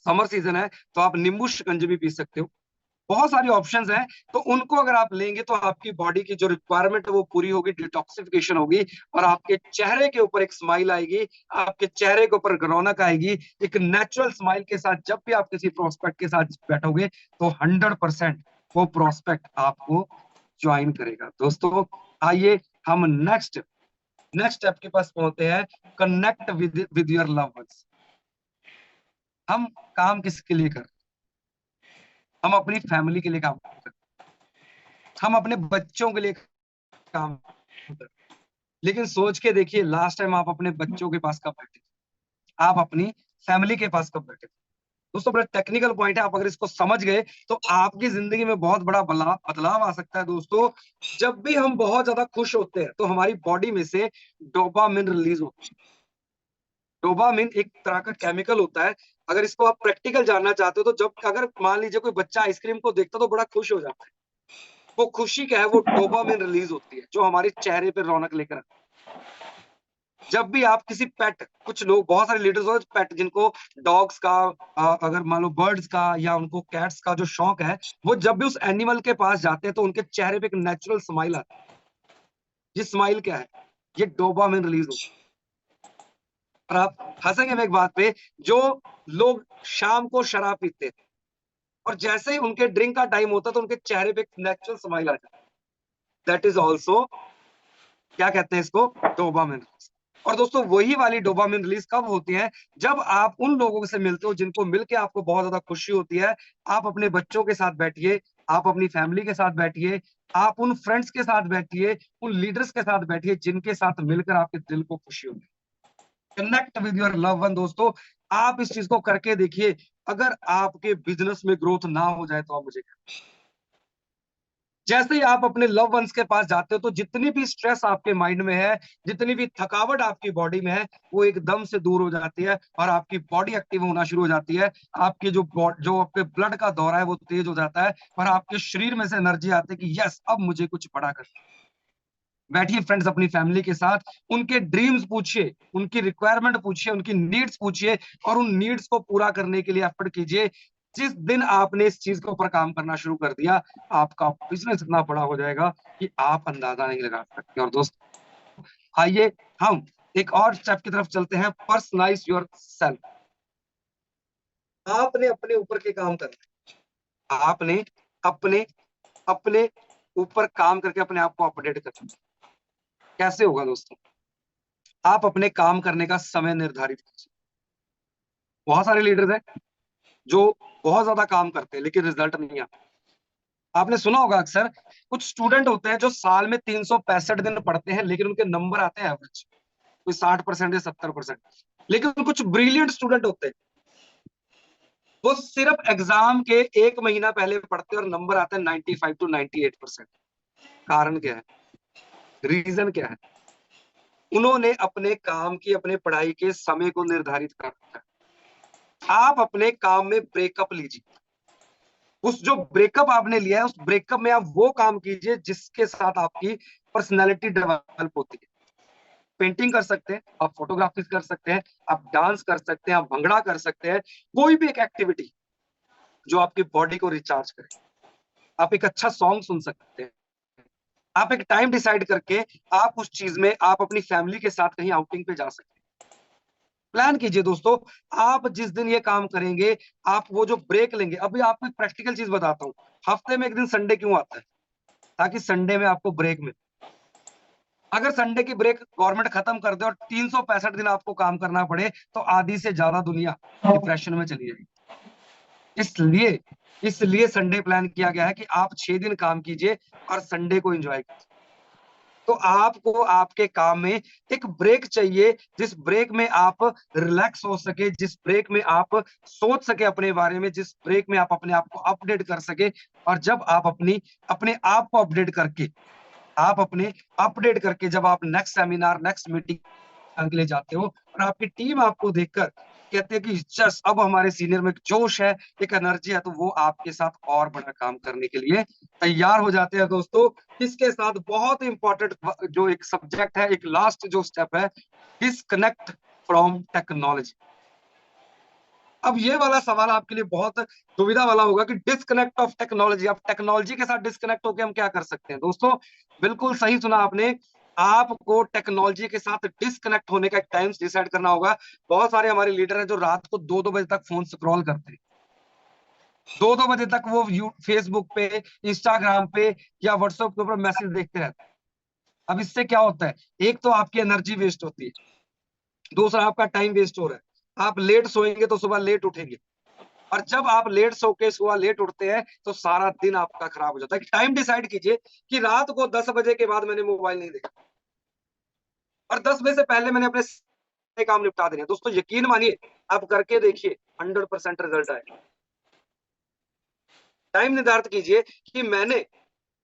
समर सीजन है तो आप नींबू शिकंजी भी पी सकते हो। बहुत सारी ऑप्शंस हैं, तो उनको अगर आप लेंगे तो आपकी बॉडी की जो रिक्वायरमेंट है वो पूरी होगी, डिटॉक्सिफिकेशन होगी, और आपके चेहरे के ऊपर एक स्माइल आएगी, आपके चेहरे के ऊपर रौनक आएगी। एक नेचुरल स्माइल के साथ जब भी आप किसी प्रोस्पेक्ट के साथ बैठोगे तो 100% वो प्रोस्पेक्ट आपको ज्वाइन करेगा। दोस्तों आइए हम नेक्स्ट नेक्स्ट स्टेप के पास पहुंचते हैं। Connect with your love ones. हम काम किसके लिए कर रहे हैं? हम अपनी फैमिली के लिए काम कर रहे हैं, हम अपने बच्चों के लिए काम कर रहे हैं। लेकिन सोच के देखिए, लास्ट टाइम आप अपने बच्चों के पास कब बैठे थे? आप अपनी फैमिली के पास कब बैठे थे? दोस्तों बड़ा टेक्निकल पॉइंट है, आप अगर इसको समझ गए तो आपकी जिंदगी में बहुत बड़ा बदलाव आ सकता है दोस्तों। जब भी हम बहुत ज्यादा खुश होते हैं तो हमारी बॉडी में से डोपामिन रिलीज होता है। डोपामिन एक तरह का केमिकल होता है। अगर इसको आप प्रैक्टिकल जानना चाहते हो तो जब अगर मान लीजिए कोई बच्चा आइसक्रीम को देखता है तो बड़ा खुश हो जाता है, वो खुशी क्या है, वो डोपामिन रिलीज होती है जो हमारे चेहरे पे रौनक लेकर आती है। जब भी आप किसी पेट, कुछ लोग, बहुत सारे लीडर्स हो पेट जिनको डॉग्स का, अगर मान लो बर्ड्स का या उनको कैट्स का जो शौक है, वो जब भी उस एनिमल के पास जाते हैं तो उनके चेहरे पे एक नेचुरल स्माइल आती है। ये स्माइल क्या है? ये डोपामिन रिलीज होती है। और आप हंसेंगे मैं एक बात पे, जो लोग शाम को शराब पीते थे और जैसे ही उनके ड्रिंक का टाइम होता तो उनके चेहरे पे एक नेचुरल स्माइल आ जाती है। दैट इज ऑल्सो, क्या कहते हैं इसको, डोपामिन। और दोस्तों वही वाली डोपामिन रिलीज कब होती है? जब आप उन लोगों से मिलते हो जिनको मिलके आपको बहुत ज्यादा खुशी होती है। आप अपने बच्चों के साथ बैठिए, आप अपनी फैमिली के साथ बैठिए, आप उन फ्रेंड्स के साथ बैठिए, उन लीडर्स के साथ बैठिए जिनके साथ मिलकर आपके दिल को खुशी होगी। Connect with your love one दोस्तों, आप इस चीज को करके देखिए। अगर आपके बिजनेस में ग्रोथ ना हो जाए तो आप मुझे, जैसे ही आप अपने लव वंस के पास जाते हो तो जितनी भी स्ट्रेस आपके माइंड में है, जितनी भी थकावट आपकी बॉडी में है, वो एकदम से दूर हो जाती है और आपकी बॉडी एक्टिव होना शुरू हो जाती है। आपके जो आपके ब्लड का दौरा है वो तेज हो जाता है और आपके शरीर में से एनर्जी आती है कि यस अब मुझे कुछ बड़ा करना है। बैठिए फ्रेंड्स अपनी फैमिली के साथ, उनके ड्रीम्स पूछिए, उनकी रिक्वायरमेंट पूछिए, उनकी नीड्स पूछिए और उन नीड्स को पूरा करने के लिए एफर्ट कीजिए। जिस दिन आपने इस चीज के ऊपर काम करना शुरू कर दिया, आपका बिजनेस इतना बड़ा हो जाएगा कि आप अंदाजा नहीं लगा सकते। और दोस्त आइए हम एक और स्टेप की तरफ चलते हैं, पर्सनलाइज योर सेल्फ। आपने अपने ऊपर के काम करना है। आपने अपने अपने ऊपर काम करके अपने आप को अपडेट करना है। कैसे होगा दोस्तों? आप अपने काम करने का समय निर्धारित कीजिए। बहुत सारे लीडर्स हैं जो बहुत ज्यादा काम करते हैं लेकिन रिजल्ट नहीं आता। आपने सुना होगा अक्सर, कुछ स्टूडेंट होते हैं जो साल में 365 दिन पढ़ते हैं लेकिन उनके नंबर आते हैं एवरेज, कोई 60% या 70%। लेकिन कुछ ब्रिलियंट स्टूडेंट होते हैं, वो सिर्फ एग्जाम के एक महीना पहले पढ़ते हैं और नंबर आते हैं 95 to 98%। कारण क्या है? रीजन क्या है? उन्होंने अपने काम की, अपने पढ़ाई के समय को निर्धारित कर रखा है। आप अपने काम में ब्रेकअप लीजिए। उस जो ब्रेकअप आपने लिया है, उस ब्रेकअप में आप वो काम कीजिए जिसके साथ आपकी पर्सनैलिटी डेवलप होती है। पेंटिंग कर सकते हैं आप, फोटोग्राफी कर सकते हैं आप, डांस कर सकते हैं आप, भंगड़ा कर सकते हैं, कोई भी एक एक्टिविटी जो आपकी बॉडी को रिचार्ज करे। आप एक अच्छा सॉन्ग सुन सकते हैं। आप एक टाइम डिसाइड करके आप उस चीज में, आप अपनी फैमिली के साथ कहीं आउटिंग पे जा सकते हैं। प्लान कीजिए दोस्तों। आप जिस दिन ये काम करेंगे, आप वो जो ब्रेक लेंगे, अभी आपको एक प्रैक्टिकल चीज बताता हूँ। हफ्ते में एक दिन संडे क्यों आता है? ताकि संडे में आपको ब्रेक मिले। अगर संडे की ब्रेक गवर्नमेंट खत्म कर दे और 365 दिन आपको काम करना पड़े, तो आधी से ज्यादा दुनिया डिप्रेशन में चली जाएगी। इसलिए इसलिए संडे प्लान किया गया है कि आप 6 दिन काम कीजिए और संडे को एंजॉय कीजिए। तो आपको आपके काम में एक ब्रेक चाहिए, जिस ब्रेक में आप रिलैक्स हो सके, जिस ब्रेक में आप सोच सके अपने बारे में, जिस ब्रेक में आप अपने आप को अपडेट कर सके। और जब आप अपने आप को अपडेट करके, आप अपने अपडेट करके जब आप नेक्स्ट सेमिनार, नेक्स्ट मीटिंग के लिए जाते हो और आपकी टीम आपको देखकर कहते हैं कि जस्ट अब हमारे सीनियर में एक जोश है, एक एनर्जी है, तो वो आपके साथ और बड़ा काम करने के लिए तैयार हो जाते हैं दोस्तों। इसके साथ बहुत इंपॉर्टेंट जो एक सब्जेक्ट है, एक लास्ट जो स्टेप है, डिस्कनेक्ट फ्रॉम टेक्नोलॉजी। अब ये वाला सवाल आपके लिए बहुत दुविधा वाला होगा कि डिस्कनेक्ट ऑफ टेक्नोलॉजी, अब टेक्नोलॉजी के साथ डिस्कनेक्ट होकर हम क्या कर सकते हैं? दोस्तों बिल्कुल सही सुना आपने। आपको टेक्नोलॉजी के साथ डिस्कनेक्ट होने का एक टाइम डिसाइड करना होगा। बहुत सारे हमारे लीडर हैं जो रात को 2-2 बजे तक फोन स्क्रॉल करते हैं। 2-2 बजे तक वो फेसबुक पे, इंस्टाग्राम पे या व्हाट्सएप के ऊपर मैसेज देखते रहते हैं। अब इससे क्या होता है? एक तो आपकी एनर्जी वेस्ट होती है, दूसरा आपका टाइम वेस्ट हो रहा है। आप लेट सोएंगे तो सुबह लेट उठेंगे, और जब आप लेट सो के सुबह लेट उठते हैं तो सारा दिन आपका खराब हो जाता है। टाइम डिसाइड कीजिए कि रात को 10 बजे के बाद मैंने मोबाइल नहीं देखा और 10 बजे से पहले मैंने अपने सारे काम निपटा देने हैं। दोस्तों यकीन मानिए, आप करके देखिए, 100% रिजल्ट आएगा। टाइम निर्धारित कीजिए कि मैंने,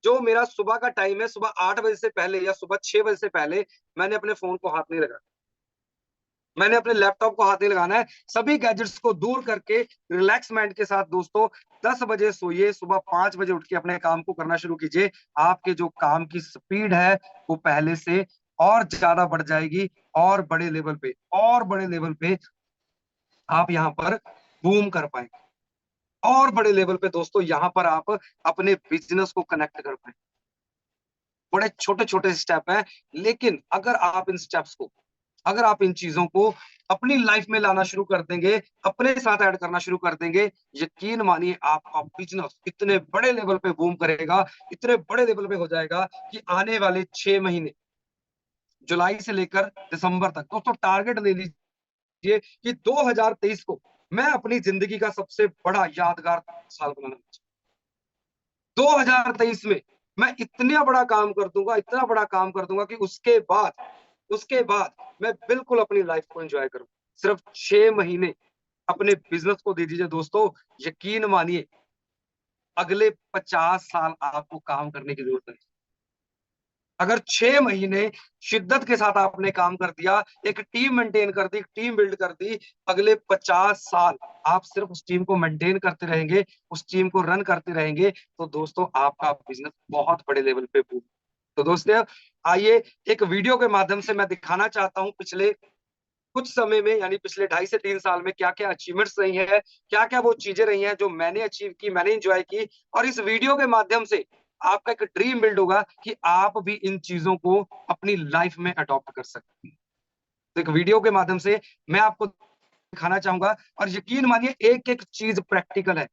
जो मेरा सुबह का टाइम है, सुबह 8 बजे से पहले या सुबह 6 बजे से पहले मैंने अपने फोन को हाथ नहीं लगाना, मैंने अपने लैपटॉप को हाथ नहीं लगाना है। सभी गैजेट्स को दूर करके रिलैक्स माइंड के साथ दोस्तों 10 बजे सोइए, सुबह 5 बजे उठ के अपने काम को करना शुरू कीजिए। आपके जो काम की स्पीड है वो पहले से और ज्यादा बढ़ जाएगी, और बड़े लेवल पे आप यहाँ पर बूम कर पाएंगे। और बड़े लेवल पे दोस्तों यहाँ पर आप अपने बिजनेस को कनेक्ट कर पाएंगे। बड़े छोटे छोटे स्टेप हैं, लेकिन अगर आप इन चीजों को अपनी लाइफ में लाना शुरू कर देंगे, अपने साथ ऐड करना शुरू कर देंगे, यकीन मानिए आपका बिजनेस इतने बड़े लेवल पे बूम करेगा, इतने बड़े लेवल पे हो जाएगा कि आने वाले 6 महीने, जुलाई से लेकर दिसंबर तक, दोस्तों टारगेट ले लीजिए कि 2023 को मैं अपनी जिंदगी का सबसे बड़ा यादगार साल बनाना चाहता हूं। 2023 में मैं इतना बड़ा काम कर दूंगा, इतना बड़ा काम कर दूंगा कि उसके बाद मैं बिल्कुल अपनी लाइफ को एंजॉय करूं। सिर्फ 6 महीने अपने बिजनेस को दे दीजिए दोस्तों, यकीन मानिए अगले 50 साल आपको काम करने की जरूरत है। अगर 6 महीने शिद्दत के साथ आपने काम कर दिया, एक टीम मेंटेन कर दी, टीम बिल्ड कर दी, अगले 50 साल आप सिर्फ उस टीम को मेंटेन करते रहेंगे, उस टीम को रन करते रहेंगे, तो दोस्तों आपका बिजनेस बहुत बड़े लेवल पे। तो दोस्तों आइए, एक वीडियो के माध्यम से मैं दिखाना चाहता हूं पिछले कुछ समय में, यानी पिछले 2.5 से 3 साल में क्या क्या अचीवमेंट्स रही है, क्या क्या वो चीजें रही हैं जो मैंने अचीव की, मैंने एंजॉय की। और इस वीडियो के माध्यम से आपका एक ड्रीम बिल्ड होगा कि आप भी इन चीजों को अपनी लाइफ में अडॉप्ट कर सकते हैं। तो एक वीडियो के माध्यम से मैं आपको दिखाना चाहूंगा, और यकीन मानिए एक एक चीज प्रैक्टिकल है,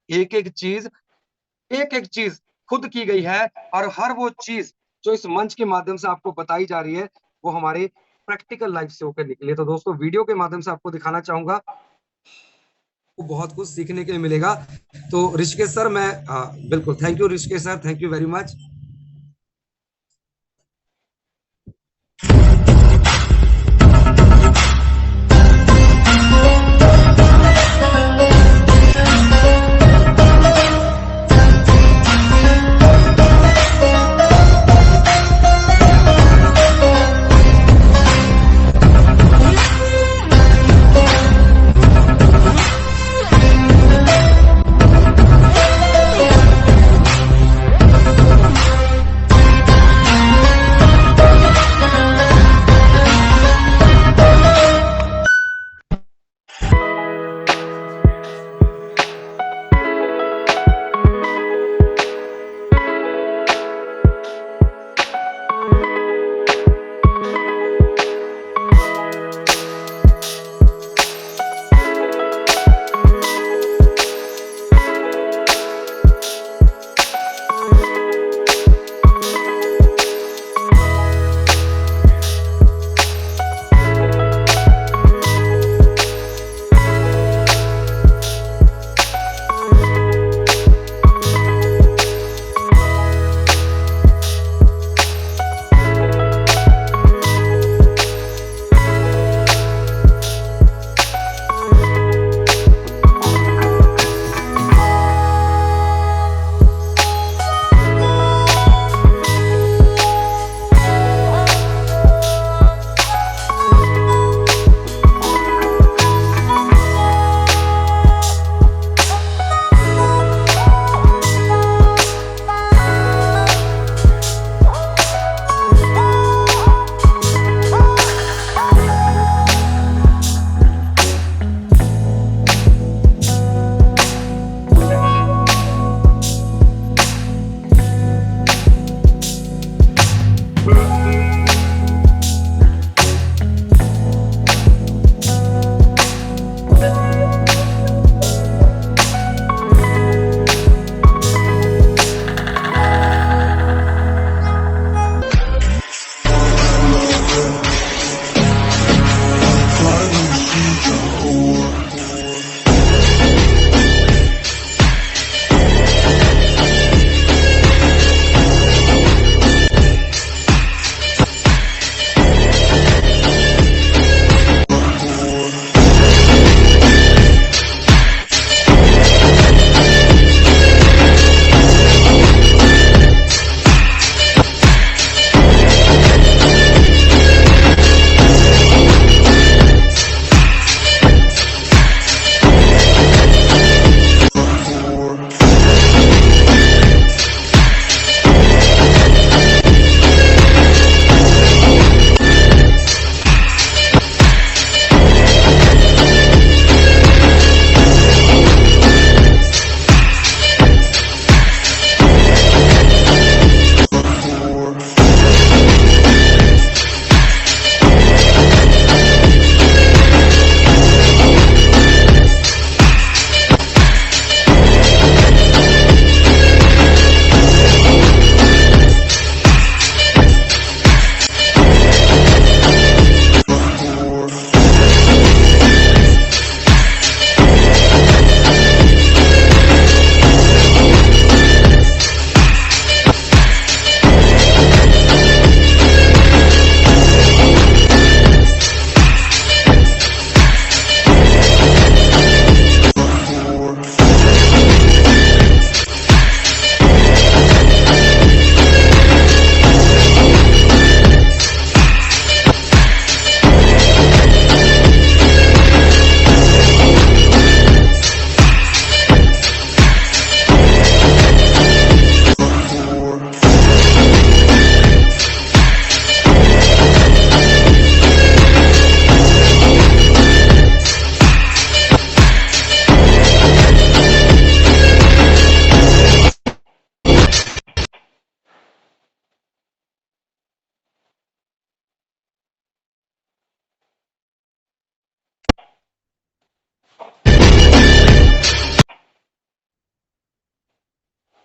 एक एक चीज खुद की गई है, और हर वो चीज जो इस मंच के माध्यम से आपको बताई जा रही है वो हमारे प्रैक्टिकल लाइफ से होकर निकली है। तो दोस्तों वीडियो के माध्यम से आपको दिखाना चाहूंगा, तो बहुत कुछ सीखने के लिए मिलेगा। तो ऋषिकेश सर, मैं बिल्कुल, thank you Rishikesh sir, thank you very much.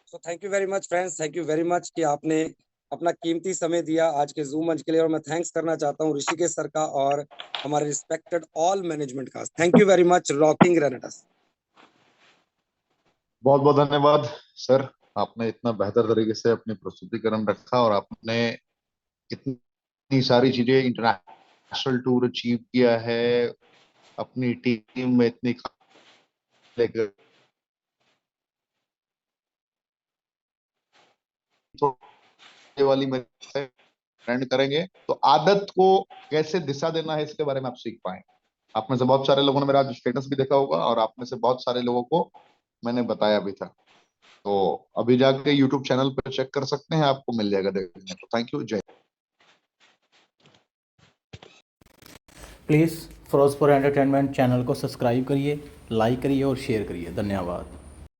So thank you very much friends, thank you very much कि आपने अपना कीमती समय दिया आज के जूम मंच के लिए। और मैं थैंक्स करना चाहता हूँ ऋषिकेश सर का और हमारे रिस्पेक्टेड ऑल मैनेजमेंट का। Thank you very much, rocking रेनेटस। बहुत बहुत धन्यवाद सर, आपने इतना बेहतर तरीके से अपनी प्रस्तुतिकरण रखा और आपने इतनी सारी चीजें, इंटरनेशनल टूर अचीव किया है, अपनी टीम में इतनी लेकर वाली में ट्रेंड करेंगे तो आदत को कैसे दिशा देना है इसके बारे में आप सीख पाए। आप में से बहुत सारे लोगों ने मेरा आज स्टेटस भी देखा होगा और आप में से बहुत सारे लोगों को मैंने बताया भी था। तो अभी जाके यूट्यूब चैनल पर चेक कर सकते हैं, आपको मिल जाएगा देखने को। थैंक यू, जय। प्लीज़ फिरोजपुर एंटरटेनमेंट चैनल को सब्सक्राइब करिए, लाइक करिए और शेयर करिए। धन्यवाद।